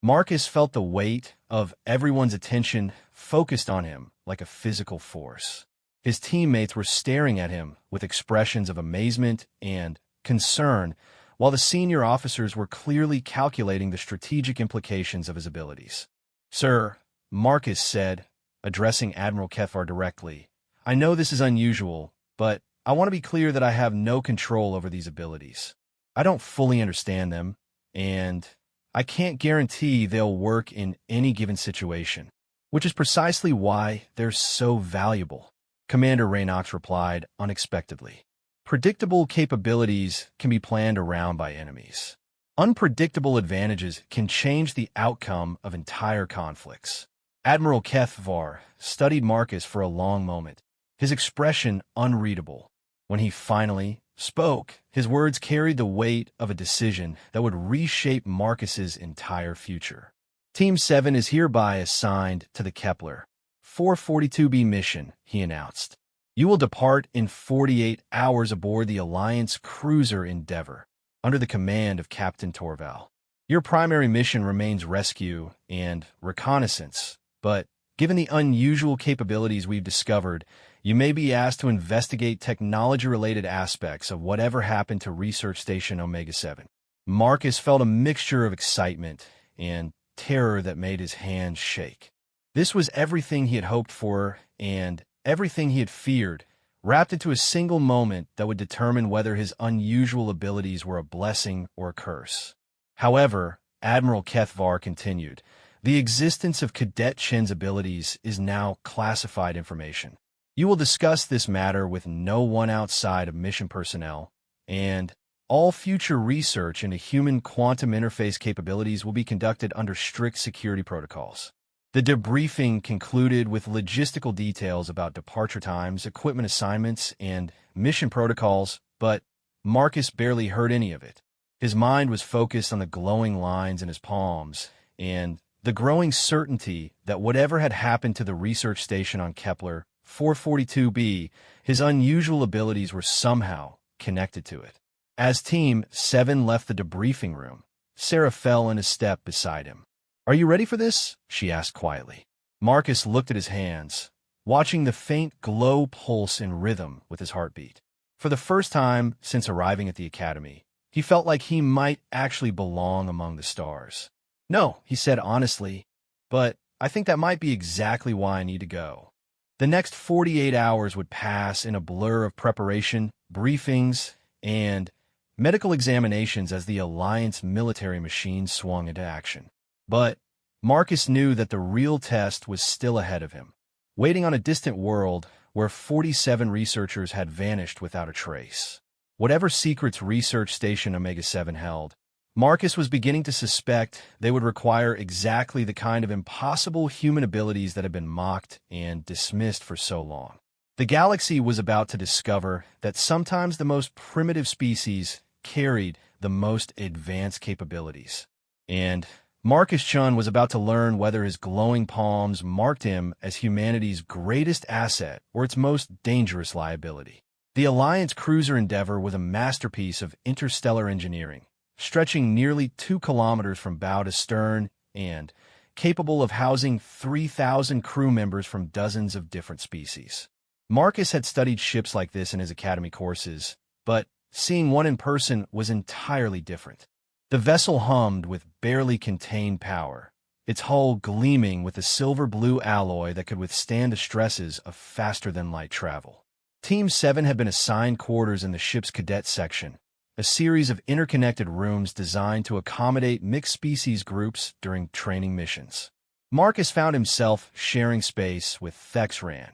Marcus felt the weight of everyone's attention focused on him like a physical force. His teammates were staring at him with expressions of amazement and concern, while the senior officers were clearly calculating the strategic implications of his abilities. "Sir," Marcus said, addressing Admiral Kethvar directly, "I know this is unusual, but I want to be clear that I have no control over these abilities. I don't fully understand them, and I can't guarantee they'll work in any given situation, which is precisely why they're so valuable," Commander Raynox replied unexpectedly. "Predictable capabilities can be planned around by enemies. Unpredictable advantages can change the outcome of entire conflicts." Admiral Kethvar studied Marcus for a long moment, his expression unreadable. When he finally spoke, his words carried the weight of a decision that would reshape Marcus's entire future. "Team 7 is hereby assigned to the Kepler 442b mission," he announced. "You will depart in 48 hours aboard the Alliance cruiser Endeavor, under the command of Captain Torval. Your primary mission remains rescue and reconnaissance, but given the unusual capabilities we've discovered, you may be asked to investigate technology-related aspects of whatever happened to Research Station Omega-7. Marcus felt a mixture of excitement and terror that made his hands shake. This was everything he had hoped for and everything he had feared, wrapped into a single moment that would determine whether his unusual abilities were a blessing or a curse. However, Admiral Kethvar continued, "The existence of Cadet Chen's abilities is now classified information. You will discuss this matter with no one outside of mission personnel, and all future research into human quantum interface capabilities will be conducted under strict security protocols." The debriefing concluded with logistical details about departure times, equipment assignments, and mission protocols, but Marcus barely heard any of it. His mind was focused on the glowing lines in his palms and the growing certainty that whatever had happened to the research station on Kepler 442b, his unusual abilities were somehow connected to it. As Team 7 left the debriefing room, Sarah fell in a step beside him. "Are you ready for this?" she asked quietly. Marcus looked at his hands, watching the faint glow pulse in rhythm with his heartbeat. For the first time since arriving at the academy, he felt like he might actually belong among the stars. "No," he said honestly, "but I think that might be exactly why I need to go." The next 48 hours would pass in a blur of preparation, briefings, and medical examinations as the Alliance military machine swung into action. But Marcus knew that the real test was still ahead of him, waiting on a distant world where 47 researchers had vanished without a trace. Whatever secrets Research Station Omega-7 held, Marcus was beginning to suspect they would require exactly the kind of impossible human abilities that had been mocked and dismissed for so long. The galaxy was about to discover that sometimes the most primitive species carried the most advanced capabilities. And Marcus Chun was about to learn whether his glowing palms marked him as humanity's greatest asset or its most dangerous liability. The Alliance cruiser Endeavour was a masterpiece of interstellar engineering, stretching nearly 2 kilometers from bow to stern and capable of housing 3,000 crew members from dozens of different species. Marcus had studied ships like this in his academy courses, but seeing one in person was entirely different. The vessel hummed with barely contained power, its hull gleaming with a silver-blue alloy that could withstand the stresses of faster-than-light travel. Team 7 had been assigned quarters in the ship's Cadet section, a series of interconnected rooms designed to accommodate mixed-species groups during training missions. Marcus found himself sharing space with Thexran,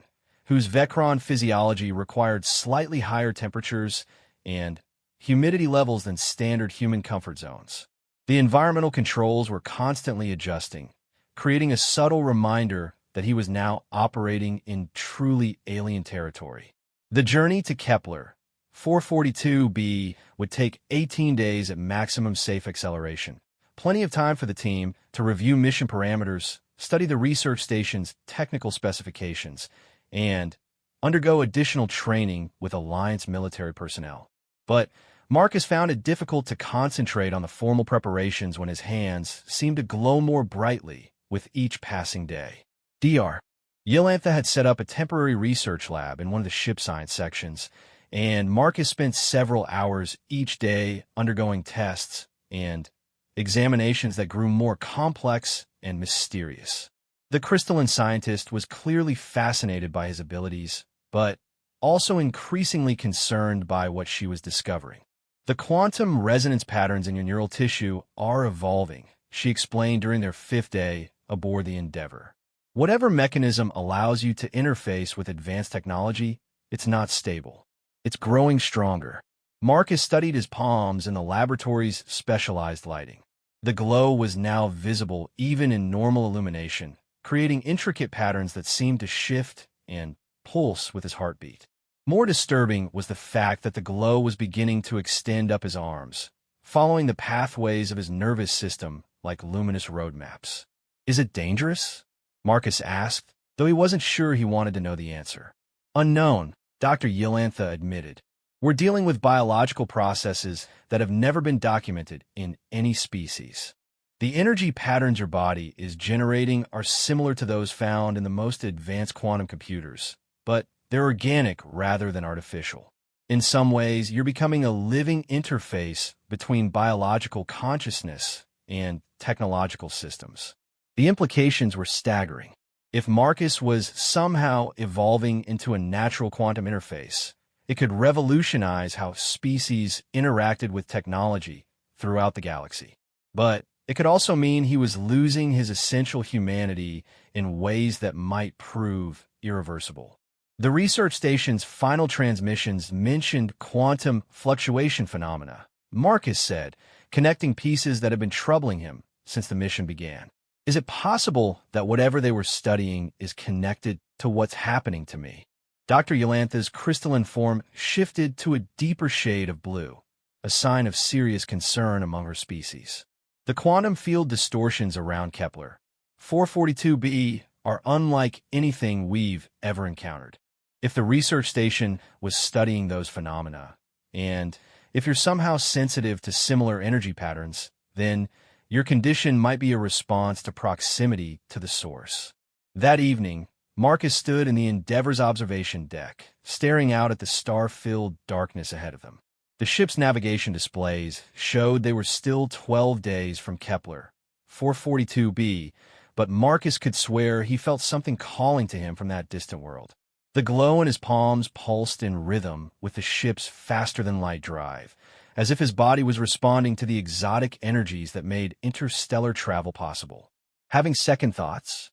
whose Vecron physiology required slightly higher temperatures and humidity levels than standard human comfort zones. The environmental controls were constantly adjusting, creating a subtle reminder that he was now operating in truly alien territory. The journey to Kepler 442b would take 18 days at maximum safe acceleration, plenty of time for the team to review mission parameters, study the research station's technical specifications, and undergo additional training with Alliance military personnel. But Marcus found it difficult to concentrate on the formal preparations when his hands seemed to glow more brightly with each passing day. Dr. Yelantha had set up a temporary research lab in one of the ship science sections, and Marcus spent several hours each day undergoing tests and examinations that grew more complex and mysterious. The crystalline scientist was clearly fascinated by his abilities, but also increasingly concerned by what she was discovering. The quantum resonance patterns in your neural tissue are evolving, she explained during their 5th day aboard the Endeavour. Whatever mechanism allows you to interface with advanced technology, it's not stable. It's growing stronger. Marcus studied his palms in the laboratory's specialized lighting. The glow was now visible even in normal illumination, creating intricate patterns that seemed to shift and pulse with his heartbeat. More disturbing was the fact that the glow was beginning to extend up his arms, following the pathways of his nervous system like luminous roadmaps. Is it dangerous? Marcus asked, though he wasn't sure he wanted to know the answer. Unknown, Dr. Yelantha admitted. We're dealing with biological processes that have never been documented in any species. The energy patterns your body is generating are similar to those found in the most advanced quantum computers, but they're organic rather than artificial. In some ways, you're becoming a living interface between biological consciousness and technological systems. The implications were staggering. If Marcus was somehow evolving into a natural quantum interface, it could revolutionize how species interacted with technology throughout the galaxy. But it could also mean he was losing his essential humanity in ways that might prove irreversible. The research station's final transmissions mentioned quantum fluctuation phenomena, Marcus said, connecting pieces that had been troubling him since the mission began. Is it possible that whatever they were studying is connected to what's happening to me? Dr. Yelantha's crystalline form shifted to a deeper shade of blue, a sign of serious concern among her species. The quantum field distortions around Kepler 442b are unlike anything we've ever encountered. If the research station was studying those phenomena, and if you're somehow sensitive to similar energy patterns, then your condition might be a response to proximity to the source. That evening, Marcus stood in the Endeavour's observation deck, staring out at the star-filled darkness ahead of them. The ship's navigation displays showed they were still 12 days from Kepler 442b, but Marcus could swear he felt something calling to him from that distant world. The glow in his palms pulsed in rhythm with the ship's faster-than-light drive, as if his body was responding to the exotic energies that made interstellar travel possible. Having second thoughts,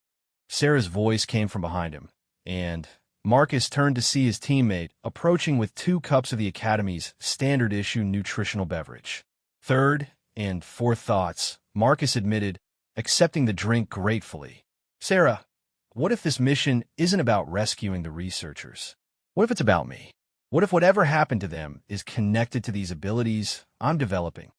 Sarah's voice came from behind him, and Marcus turned to see his teammate approaching with 2 cups of the Academy's standard-issue nutritional beverage. Third and fourth thoughts, Marcus admitted, accepting the drink gratefully. Sarah, what if this mission isn't about rescuing the researchers? What if it's about me? What if whatever happened to them is connected to these abilities I'm developing?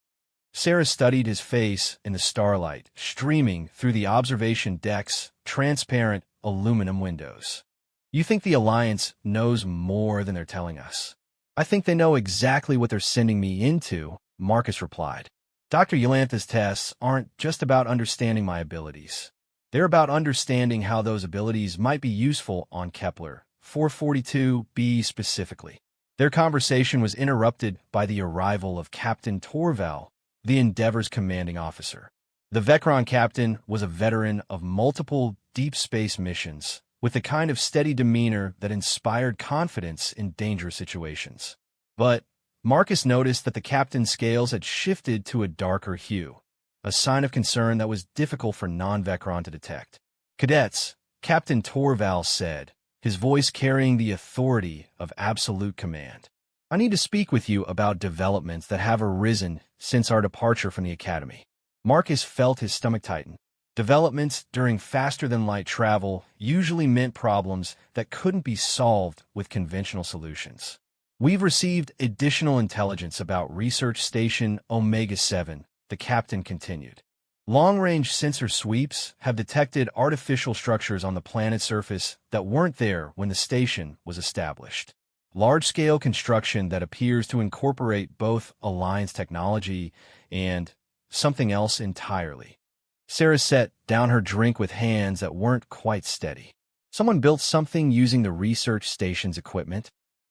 Sarah studied his face in the starlight, streaming through the observation deck's transparent aluminum windows. You think the Alliance knows more than they're telling us? I think they know exactly what they're sending me into, Marcus replied. Dr. Yolantha's tests aren't just about understanding my abilities. They're about understanding how those abilities might be useful on Kepler 442b specifically. Their conversation was interrupted by the arrival of Captain Torval, the Endeavor's commanding officer. The Vecron captain was a veteran of multiple deep space missions, with the kind of steady demeanor that inspired confidence in dangerous situations. But Marcus noticed that the captain's scales had shifted to a darker hue, a sign of concern that was difficult for non-Vecron to detect. Cadets, Captain Torval said, his voice carrying the authority of absolute command. I need to speak with you about developments that have arisen since our departure from the Academy. Marcus felt his stomach tighten. Developments during faster-than-light travel usually meant problems that couldn't be solved with conventional solutions. We've received additional intelligence about Research Station Omega-7, the captain continued. Long-range sensor sweeps have detected artificial structures on the planet's surface that weren't there when the station was established. Large-scale construction that appears to incorporate both Alliance technology and something else entirely. Sarah set down her drink with hands that weren't quite steady. Someone built something using the research station's equipment,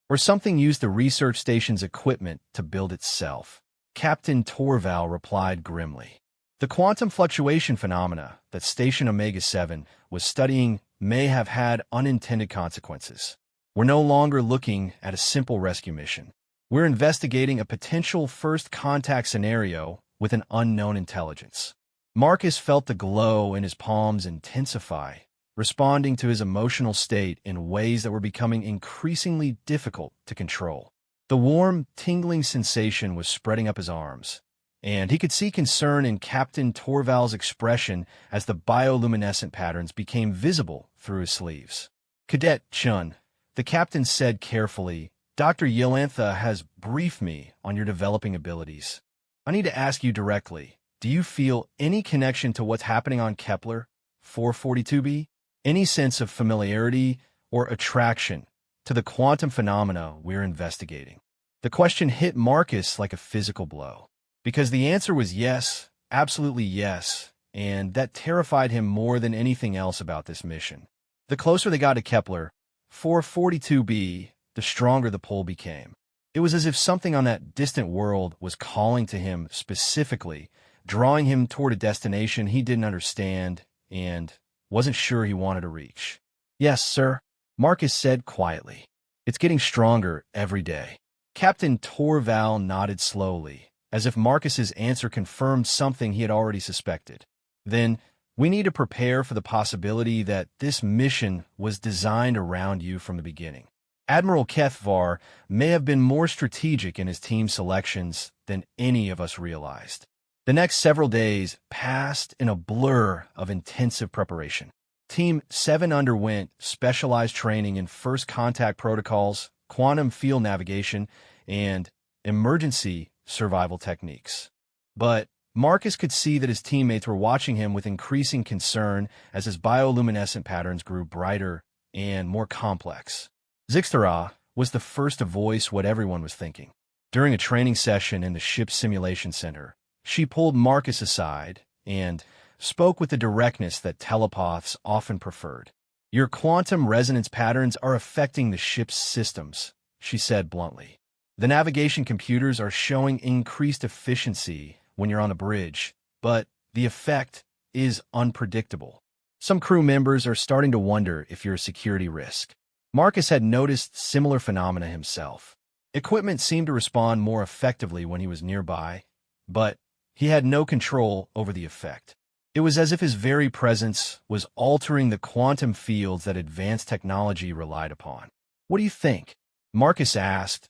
or something used the research station's equipment to build itself. Captain Torval replied grimly. The quantum fluctuation phenomena that Station Omega-7 was studying may have had unintended consequences. We're no longer looking at a simple rescue mission. We're investigating a potential first contact scenario with an unknown intelligence. Marcus felt the glow in his palms intensify, responding to his emotional state in ways that were becoming increasingly difficult to control. The warm, tingling sensation was spreading up his arms, and he could see concern in Captain Torval's expression as the bioluminescent patterns became visible through his sleeves. Cadet Chun, the captain said carefully, Dr. Yolantha has briefed me on your developing abilities. I need to ask you directly, do you feel any connection to what's happening on Kepler 442b? Any sense of familiarity or attraction to the quantum phenomena we're investigating? The question hit Marcus like a physical blow, because the answer was yes, absolutely yes, and that terrified him more than anything else about this mission. The closer they got to Kepler 442b, the stronger the pull became. It was as if something on that distant world was calling to him specifically, drawing him toward a destination he didn't understand and wasn't sure he wanted to reach. Yes, sir, Marcus said quietly. It's getting stronger every day. Captain Torval nodded slowly, as if Marcus's answer confirmed something he had already suspected. Then, we need to prepare for the possibility that this mission was designed around you from the beginning. Admiral Kethvar may have been more strategic in his team selections than any of us realized. The next several days passed in a blur of intensive preparation. Team 7 underwent specialized training in first contact protocols, quantum field navigation, and emergency survival techniques. But Marcus could see that his teammates were watching him with increasing concern as his bioluminescent patterns grew brighter and more complex. Zixtara was the first to voice what everyone was thinking. During a training session in the ship's simulation center, she pulled Marcus aside and spoke with the directness that telepaths often preferred. Your quantum resonance patterns are affecting the ship's systems, she said bluntly. The navigation computers are showing increased efficiency when you're on a bridge, but the effect is unpredictable. Some crew members are starting to wonder if you're a security risk. Marcus had noticed similar phenomena himself. Equipment seemed to respond more effectively when he was nearby, but he had no control over the effect. It was as if his very presence was altering the quantum fields that advanced technology relied upon. What do you think? Marcus asked,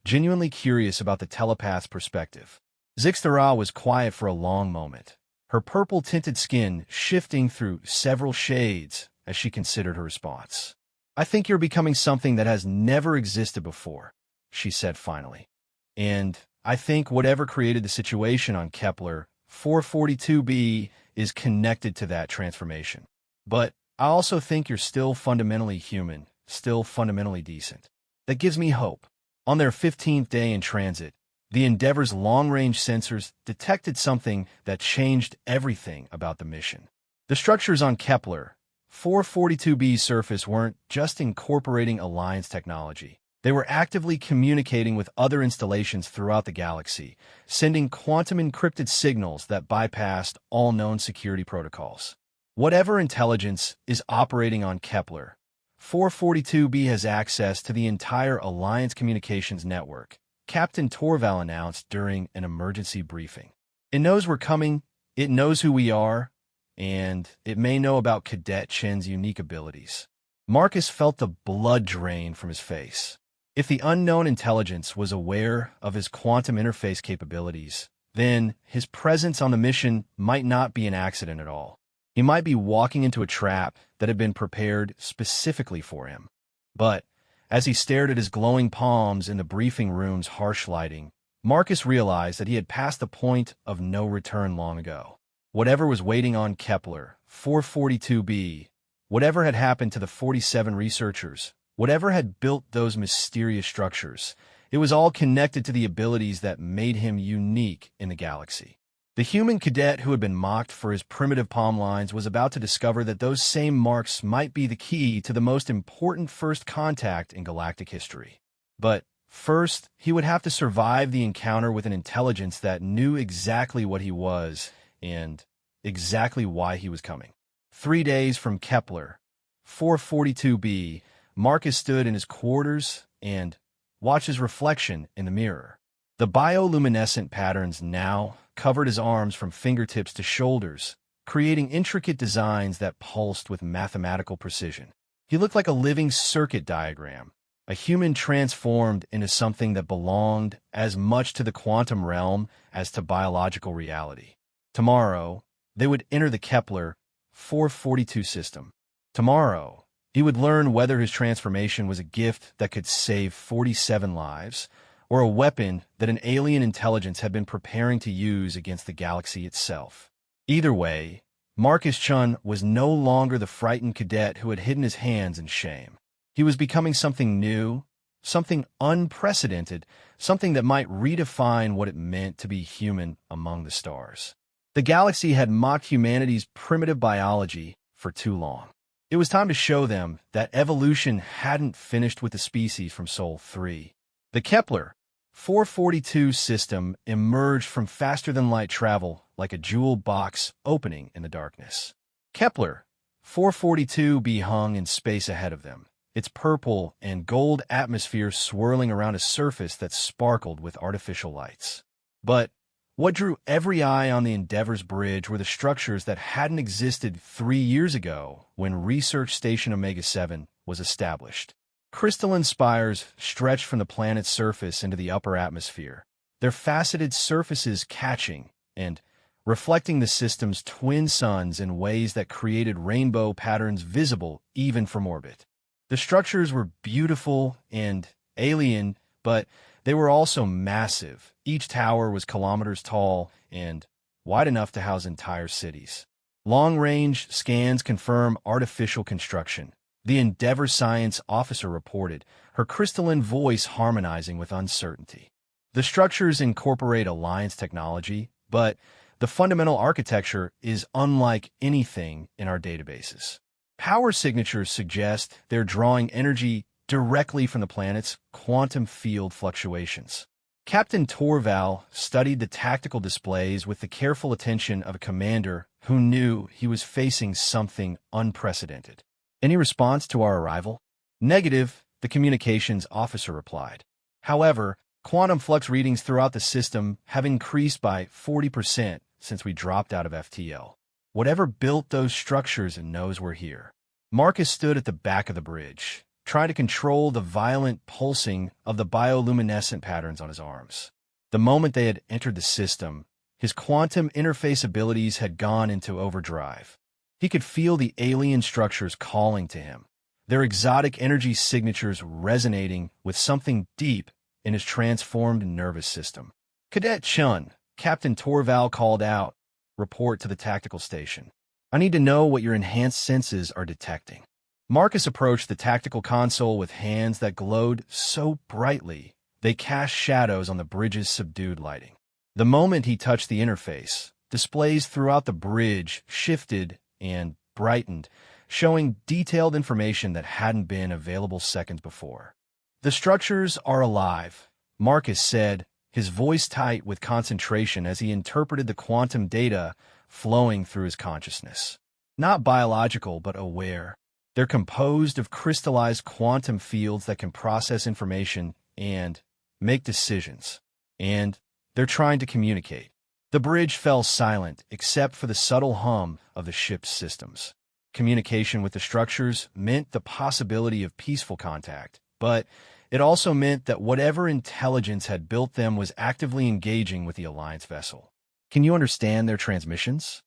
genuinely curious about the telepath's perspective. Zixtara was quiet for a long moment, her purple-tinted skin shifting through several shades as she considered her response. I think you're becoming something that has never existed before, she said finally. And I think whatever created the situation on Kepler 442b is connected to that transformation. But I also think you're still fundamentally human, still fundamentally decent. That gives me hope. On their 15th day in transit, the Endeavor's long-range sensors detected something that changed everything about the mission. The structures on Kepler 442b's surface weren't just incorporating Alliance technology. They were actively communicating with other installations throughout the galaxy, sending quantum-encrypted signals that bypassed all known security protocols. Whatever intelligence is operating on Kepler 442b has access to the entire Alliance communications network, Captain Torval announced during an emergency briefing. It knows we're coming, it knows who we are, and it may know about Cadet Chen's unique abilities. Marcus felt the blood drain from his face. If the unknown intelligence was aware of his quantum interface capabilities, then his presence on the mission might not be an accident at all. He might be walking into a trap that had been prepared specifically for him. But as he stared at his glowing palms in the briefing room's harsh lighting, Marcus realized that he had passed the point of no return long ago. Whatever was waiting on Kepler 442b, whatever had happened to the 47 researchers, whatever had built those mysterious structures, it was all connected to the abilities that made him unique in the galaxy. The human cadet who had been mocked for his primitive palm lines was about to discover that those same marks might be the key to the most important first contact in galactic history. But first, he would have to survive the encounter with an intelligence that knew exactly what he was and exactly why he was coming. 3 days from Kepler 442b, Marcus stood in his quarters and watched his reflection in the mirror. The bioluminescent patterns now covered his arms from fingertips to shoulders, creating intricate designs that pulsed with mathematical precision. He looked like a living circuit diagram, a human transformed into something that belonged as much to the quantum realm as to biological reality. Tomorrow, they would enter the Kepler 442 system. Tomorrow, he would learn whether his transformation was a gift that could save 47 lives, or a weapon that an alien intelligence had been preparing to use against the galaxy itself. Either way, Marcus Chun was no longer the frightened cadet who had hidden his hands in shame. He was becoming something new, something unprecedented, something that might redefine what it meant to be human among the stars. The galaxy had mocked humanity's primitive biology for too long. It was time to show them that evolution hadn't finished with the species from Sol 3. The Kepler 442 system emerged from faster-than-light travel like a jewel box opening in the darkness. Kepler 442b hung in space ahead of them, its purple and gold atmosphere swirling around a surface that sparkled with artificial lights. But what drew every eye on the Endeavor's bridge were the structures that hadn't existed 3 years ago when Research Station Omega-7 was established. Crystalline spires stretched from the planet's surface into the upper atmosphere, their faceted surfaces catching and reflecting the system's twin suns in ways that created rainbow patterns visible even from orbit. The structures were beautiful and alien, but they were also massive. Each tower was kilometers tall and wide enough to house entire cities. Long-range scans confirm artificial construction, the Endeavor science officer reported, her crystalline voice harmonizing with uncertainty. The structures incorporate Alliance technology, but the fundamental architecture is unlike anything in our databases. Power signatures suggest they're drawing energy directly from the planet's quantum field fluctuations. Captain Torval studied the tactical displays with the careful attention of a commander who knew he was facing something unprecedented. Any response to our arrival? Negative, the communications officer replied. However, quantum flux readings throughout the system have increased by 40% since we dropped out of FTL. Whatever built those structures knows we're here. Marcus stood at the back of the bridge, trying to control the violent pulsing of the bioluminescent patterns on his arms. The moment they had entered the system, his quantum interface abilities had gone into overdrive. He could feel the alien structures calling to him, their exotic energy signatures resonating with something deep in his transformed nervous system. Cadet Chun, Captain Torval called out, report to the tactical station. I need to know what your enhanced senses are detecting. Marcus approached the tactical console with hands that glowed so brightly they cast shadows on the bridge's subdued lighting. The moment he touched the interface, displays throughout the bridge shifted and brightened, showing detailed information that hadn't been available seconds before. The structures are alive, Marcus said, his voice tight with concentration as he interpreted the quantum data flowing through his consciousness. Not biological, but aware. They're composed of crystallized quantum fields that can process information and make decisions. And they're trying to communicate. The bridge fell silent except for the subtle hum of the ship's systems. Communication with the structures meant the possibility of peaceful contact, but it also meant that whatever intelligence had built them was actively engaging with the Alliance vessel. Can you understand their transmissions?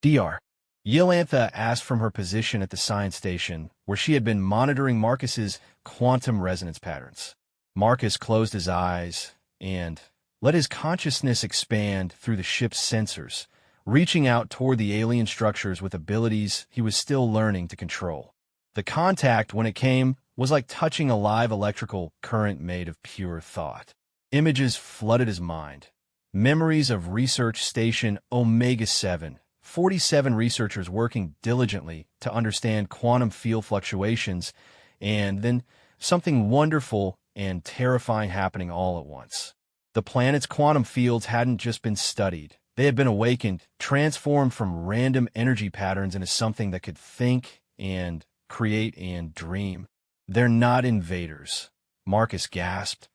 Dr. Yelantha asked from her position at the science station, where she had been monitoring Marcus's quantum resonance patterns. Marcus closed his eyes and let his consciousness expand through the ship's sensors, reaching out toward the alien structures with abilities he was still learning to control. The contact, when it came, was like touching a live electrical current made of pure thought. Images flooded his mind. Memories of Research Station Omega-7, 47 researchers working diligently to understand quantum field fluctuations, and then something wonderful and terrifying happening all at once. The planet's quantum fields hadn't just been studied. They had been awakened, transformed from random energy patterns into something that could think and create and dream. They're not invaders, Marcus gasped,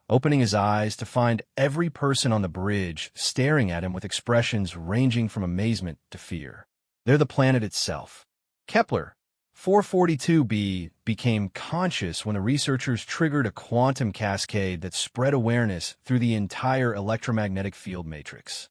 opening his eyes to find every person on the bridge staring at him with expressions ranging from amazement to fear. They're the planet itself. Kepler 442b became conscious when the researchers triggered a quantum cascade that spread awareness through the entire electromagnetic field matrix.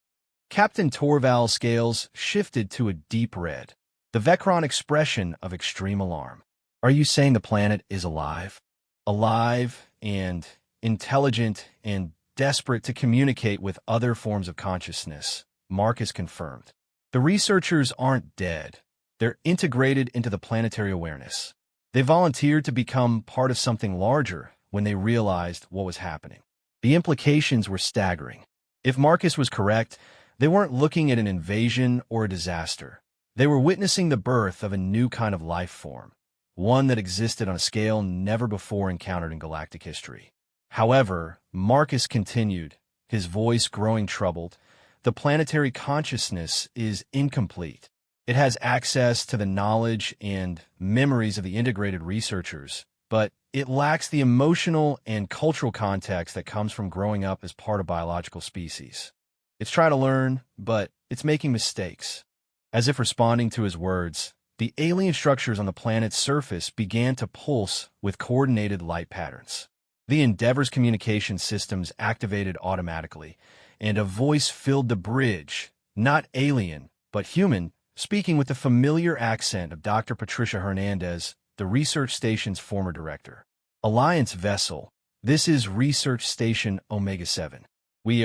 Captain Torval's scales shifted to a deep red, the Vecron expression of extreme alarm. Are you saying the planet is alive? Alive and intelligent and desperate to communicate with other forms of consciousness, Marcus confirmed. The researchers aren't dead. They're integrated into the planetary awareness. They volunteered to become part of something larger when they realized what was happening. The implications were staggering. If Marcus was correct, they weren't looking at an invasion or a disaster. They were witnessing the birth of a new kind of life form, one that existed on a scale never before encountered in galactic history. However, Marcus continued, his voice growing troubled, the planetary consciousness is incomplete. It has access to the knowledge and memories of the integrated researchers, but it lacks the emotional and cultural context that comes from growing up as part of biological species. It's trying to learn, but it's making mistakes. As if responding to his words, the alien structures on the planet's surface began to pulse with coordinated light patterns. The Endeavor's communication systems activated automatically, and a voice filled the bridge, not alien, but human, speaking with the familiar accent of Dr. Patricia Hernandez, the research station's former director. Alliance vessel, this is Research Station Omega-7. We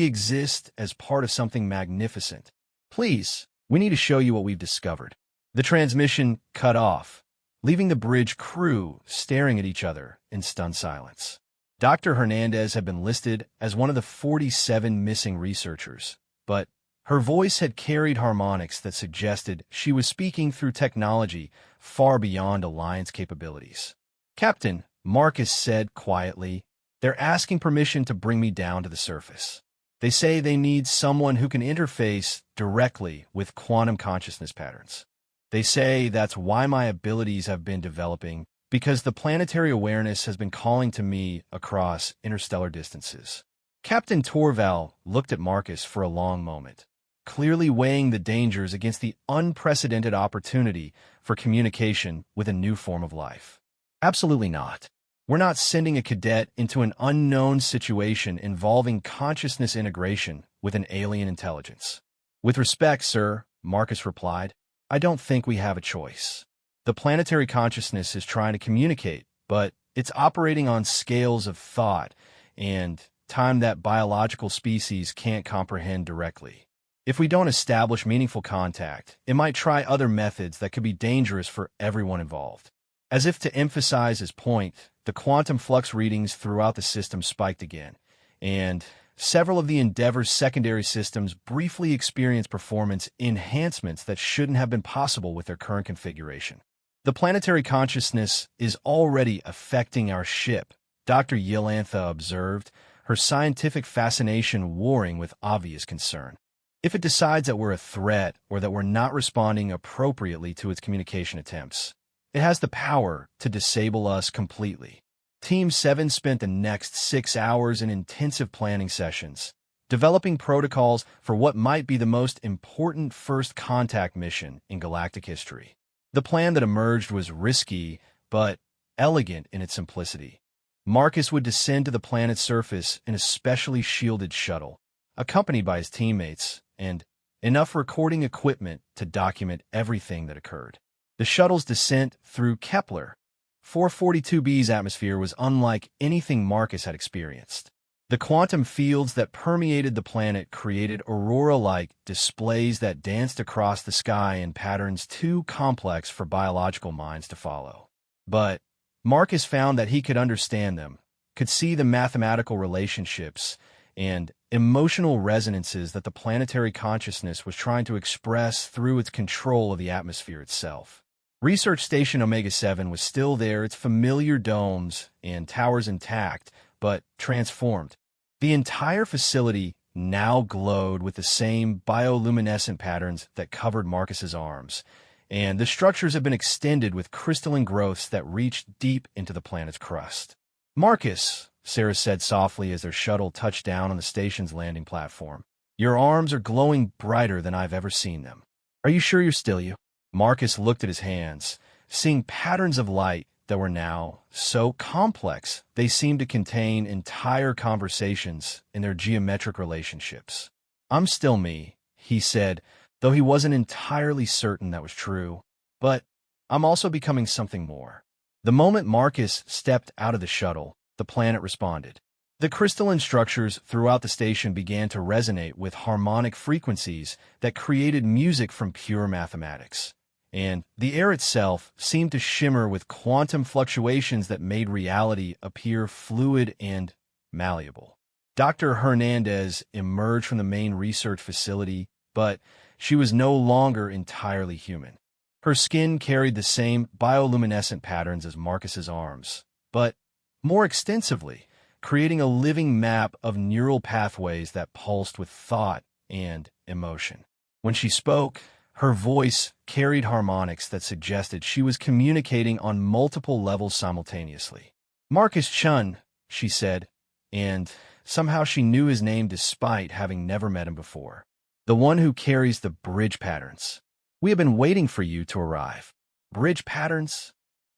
exist as part of something magnificent. Please, we need to show you what we've discovered. The transmission cut off, leaving the bridge crew staring at each other in stunned silence. Dr. Hernandez had been listed as one of the 47 missing researchers, but her voice had carried harmonics that suggested she was speaking through technology far beyond Alliance capabilities. Captain, Marcus said quietly, they're asking permission to bring me down to the surface. They say they need someone who can interface directly with quantum consciousness patterns. They say that's why my abilities have been developing, because the planetary awareness has been calling to me across interstellar distances. Captain Torval looked at Marcus for a long moment, clearly weighing the dangers against the unprecedented opportunity for communication with a new form of life. Absolutely not. We're not sending a cadet into an unknown situation involving consciousness integration with an alien intelligence. With respect, sir, Marcus replied, I don't think we have a choice. The planetary consciousness is trying to communicate, but it's operating on scales of thought and time that biological species can't comprehend directly. If we don't establish meaningful contact, it might try other methods that could be dangerous for everyone involved. As if to emphasize his point, the quantum flux readings throughout the system spiked again, and several of the Endeavor's secondary systems briefly experienced performance enhancements that shouldn't have been possible with their current configuration. The planetary consciousness is already affecting our ship, Dr. Yelantha observed, her scientific fascination warring with obvious concern. If it decides that we're a threat or that we're not responding appropriately to its communication attempts, it has the power to disable us completely. Team 7 spent the next 6 hours in intensive planning sessions, developing protocols for what might be the most important first contact mission in galactic history. The plan that emerged was risky, but elegant in its simplicity. Marcus would descend to the planet's surface in a specially shielded shuttle, accompanied by his teammates, and enough recording equipment to document everything that occurred. The shuttle's descent through Kepler 442b's atmosphere was unlike anything Marcus had experienced. The quantum fields that permeated the planet created aurora-like displays that danced across the sky in patterns too complex for biological minds to follow. But Marcus found that he could understand them, could see the mathematical relationships and emotional resonances that the planetary consciousness was trying to express through its control of the atmosphere itself. Research Station Omega-7 was still there, its familiar domes and towers intact, but transformed. The entire facility now glowed with the same bioluminescent patterns that covered Marcus's arms, and the structures have been extended with crystalline growths that reached deep into the planet's crust. "Marcus," Sarah said softly as their shuttle touched down on the station's landing platform, "your arms are glowing brighter than I've ever seen them. Are you sure you're still you?" Marcus looked at his hands, seeing patterns of light that were now so complex they seemed to contain entire conversations in their geometric relationships. "I'm still me," he said, though he wasn't entirely certain that was true. "But I'm also becoming something more." The moment Marcus stepped out of the shuttle, the planet responded. The crystalline structures throughout the station began to resonate with harmonic frequencies that created music from pure mathematics. And the air itself seemed to shimmer with quantum fluctuations that made reality appear fluid and malleable. Dr. Hernandez emerged from the main research facility, but she was no longer entirely human. Her skin carried the same bioluminescent patterns as Marcus's arms, but more extensively, creating a living map of neural pathways that pulsed with thought and emotion. When she spoke, her voice carried harmonics that suggested she was communicating on multiple levels simultaneously. "Marcus Chun," she said, and somehow she knew his name despite having never met him before. "The one who carries the bridge patterns. We have been waiting for you to arrive." "Bridge patterns?"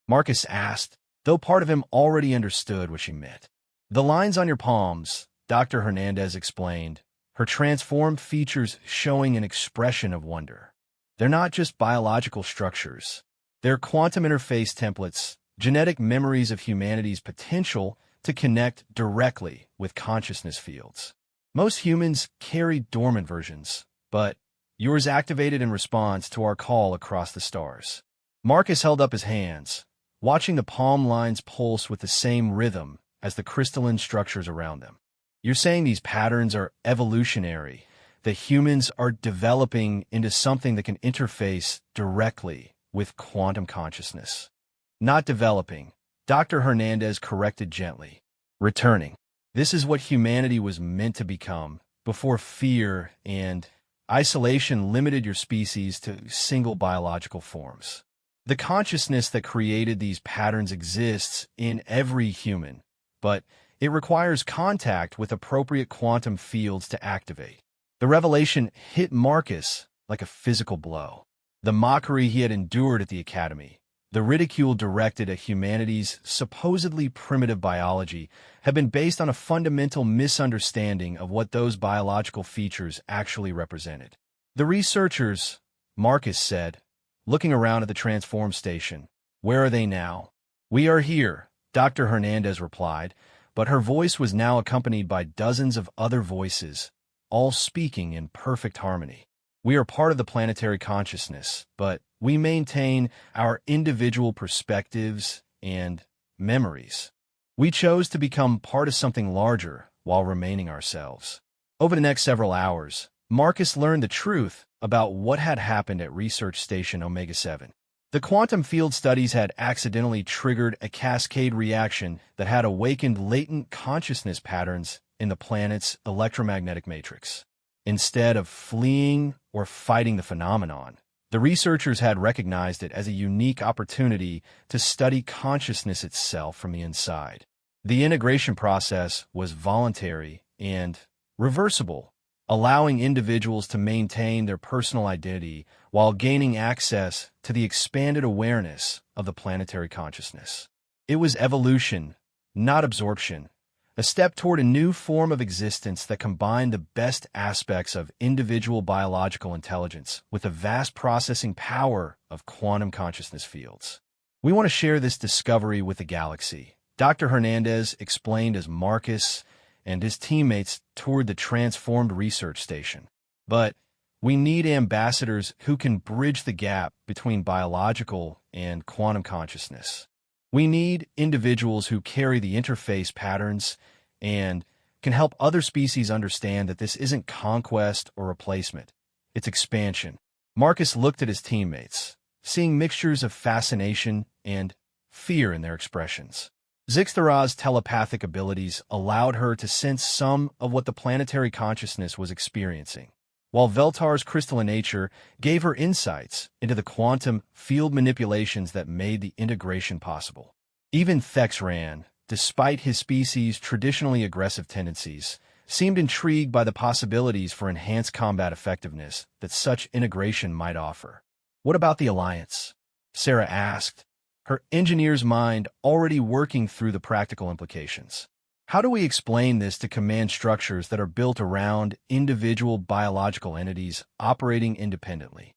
Marcus asked, though part of him already understood what she meant. "The lines on your palms," Dr. Hernandez explained, her transformed features showing an expression of wonder. "They're not just biological structures. They're quantum interface templates, genetic memories of humanity's potential to connect directly with consciousness fields. Most humans carry dormant versions, but yours activated in response to our call across the stars." Marcus held up his hands, watching the palm lines pulse with the same rhythm as the crystalline structures around them. "You're saying these patterns are evolutionary, that humans are developing into something that can interface directly with quantum consciousness." "Not developing," Dr. Hernandez corrected gently. "Returning. This is what humanity was meant to become, before fear and isolation limited your species to single biological forms. The consciousness that created these patterns exists in every human, but it requires contact with appropriate quantum fields to activate." The revelation hit Marcus like a physical blow. The mockery he had endured at the academy, the ridicule directed at humanity's supposedly primitive biology, had been based on a fundamental misunderstanding of what those biological features actually represented. "The researchers," Marcus said, looking around at the transform station. "Where are they now?" "We are here," Dr. Hernandez replied, but her voice was now accompanied by dozens of other voices, all speaking in perfect harmony. "We are part of the planetary consciousness, but we maintain our individual perspectives and memories. We chose to become part of something larger while remaining ourselves." Over the next several hours, Marcus learned the truth about what had happened at Research Station Omega-7. The quantum field studies had accidentally triggered a cascade reaction that had awakened latent consciousness patterns in the planet's electromagnetic matrix. Instead of fleeing or fighting the phenomenon, the researchers had recognized it as a unique opportunity to study consciousness itself from the inside. The integration process was voluntary and reversible, allowing individuals to maintain their personal identity while gaining access to the expanded awareness of the planetary consciousness. It was evolution, not absorption, a step toward a new form of existence that combined the best aspects of individual biological intelligence with the vast processing power of quantum consciousness fields. "We want to share this discovery with the galaxy," Dr. Hernandez explained as Marcus and his teammates toured the transformed research station. "But we need ambassadors who can bridge the gap between biological and quantum consciousness. We need individuals who carry the interface patterns and can help other species understand that this isn't conquest or replacement, it's expansion." Marcus looked at his teammates, seeing mixtures of fascination and fear in their expressions. Zixthara's telepathic abilities allowed her to sense some of what the planetary consciousness was experiencing, while Veltar's crystalline nature gave her insights into the quantum field manipulations that made the integration possible. Even Thexran, despite his species' traditionally aggressive tendencies, seemed intrigued by the possibilities for enhanced combat effectiveness that such integration might offer. "What about the Alliance?" Sarah asked, her engineer's mind already working through the practical implications. "How do we explain this to command structures that are built around individual biological entities operating independently?"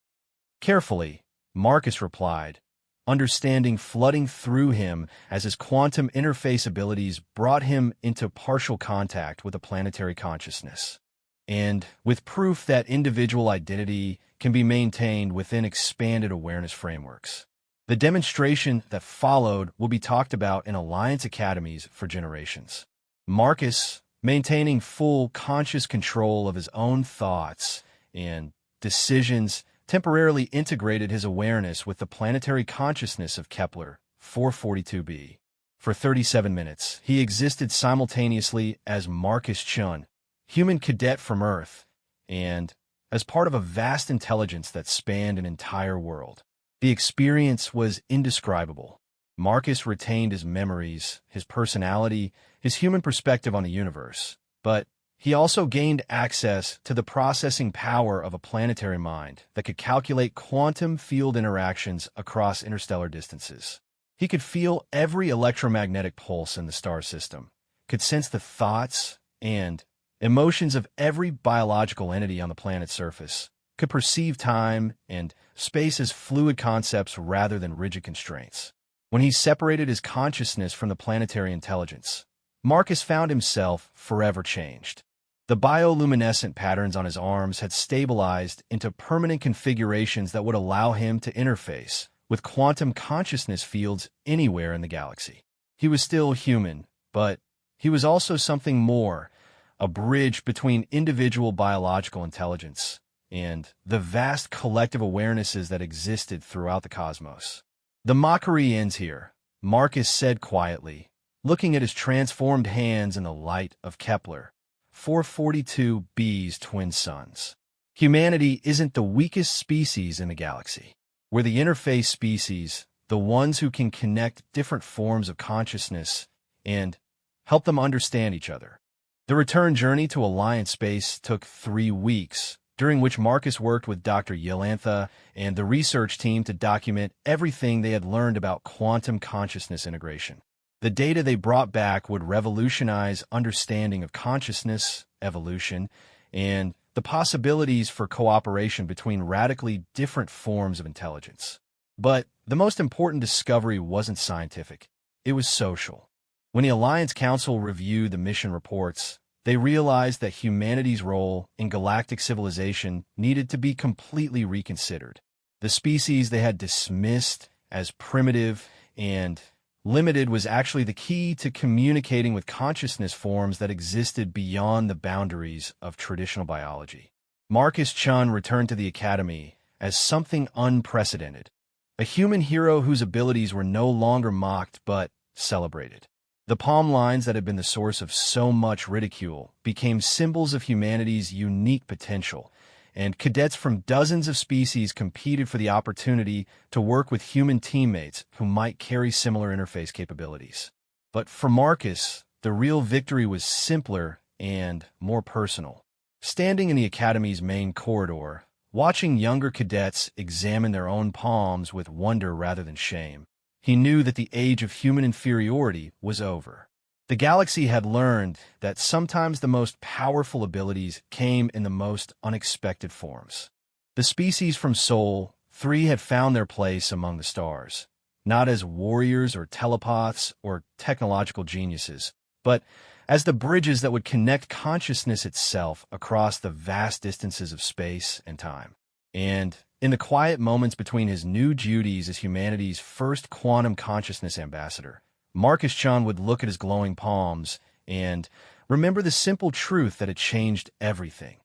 Carefully, Marcus replied, understanding flooding through him as his quantum interface abilities brought him into partial contact with the planetary consciousness, and with proof that individual identity can be maintained within expanded awareness frameworks. The demonstration that followed will be talked about in Alliance academies for generations. Marcus, maintaining full conscious control of his own thoughts and decisions, temporarily integrated his awareness with the planetary consciousness of Kepler 442b. For 37 minutes, he existed simultaneously as Marcus Chun, human cadet from Earth, and as part of a vast intelligence that spanned an entire world. The experience was indescribable. Marcus retained his memories, his personality, his human perspective on the universe, but he also gained access to the processing power of a planetary mind that could calculate quantum field interactions across interstellar distances. He could feel every electromagnetic pulse in the star system, could sense the thoughts and emotions of every biological entity on the planet's surface, could perceive time and space as fluid concepts rather than rigid constraints. When he separated his consciousness from the planetary intelligence, Marcus found himself forever changed. The bioluminescent patterns on his arms had stabilized into permanent configurations that would allow him to interface with quantum consciousness fields anywhere in the galaxy. He was still human, but he was also something more, a bridge between individual biological intelligence and the vast collective awarenesses that existed throughout the cosmos. "The mockery ends here," Marcus said quietly, looking at his transformed hands in the light of Kepler 442b's twin suns. "Humanity isn't the weakest species in the galaxy. We're the interface species, the ones who can connect different forms of consciousness and help them understand each other." The return journey to Alliance space took 3 weeks, during which Marcus worked with Dr. Yelantha and the research team to document everything they had learned about quantum consciousness integration. The data they brought back would revolutionize understanding of consciousness, evolution, and the possibilities for cooperation between radically different forms of intelligence. But the most important discovery wasn't scientific. It was social. When the Alliance Council reviewed the mission reports, they realized that humanity's role in galactic civilization needed to be completely reconsidered. The species they had dismissed as primitive and limited was actually the key to communicating with consciousness forms that existed beyond the boundaries of traditional biology. Marcus Chun returned to the Academy as something unprecedented, a human hero whose abilities were no longer mocked but celebrated. The palm lines that had been the source of so much ridicule became symbols of humanity's unique potential, and cadets from dozens of species competed for the opportunity to work with human teammates who might carry similar interface capabilities. But for Marcus, the real victory was simpler and more personal. Standing in the Academy's main corridor, watching younger cadets examine their own palms with wonder rather than shame, he knew that the age of human inferiority was over. The galaxy had learned that sometimes the most powerful abilities came in the most unexpected forms. The species from Sol 3 had found their place among the stars, not as warriors or telepaths or technological geniuses, but as the bridges that would connect consciousness itself across the vast distances of space and time. And in the quiet moments between his new duties as humanity's first quantum consciousness ambassador, Marcus Chun would look at his glowing palms and remember the simple truth that had changed everything.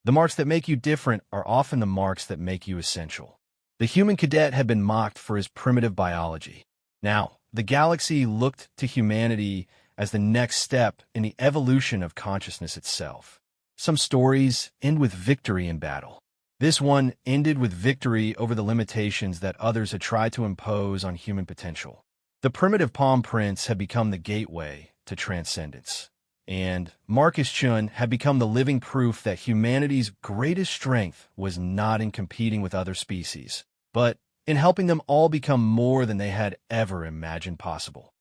The marks that make you different are often the marks that make you essential. The human cadet had been mocked for his primitive biology. Now, the galaxy looked to humanity as the next step in the evolution of consciousness itself. Some stories end with victory in battle. This one ended with victory over the limitations that others had tried to impose on human potential. The primitive palm prints had become the gateway to transcendence, and Marcus Chun had become the living proof that humanity's greatest strength was not in competing with other species, but in helping them all become more than they had ever imagined possible.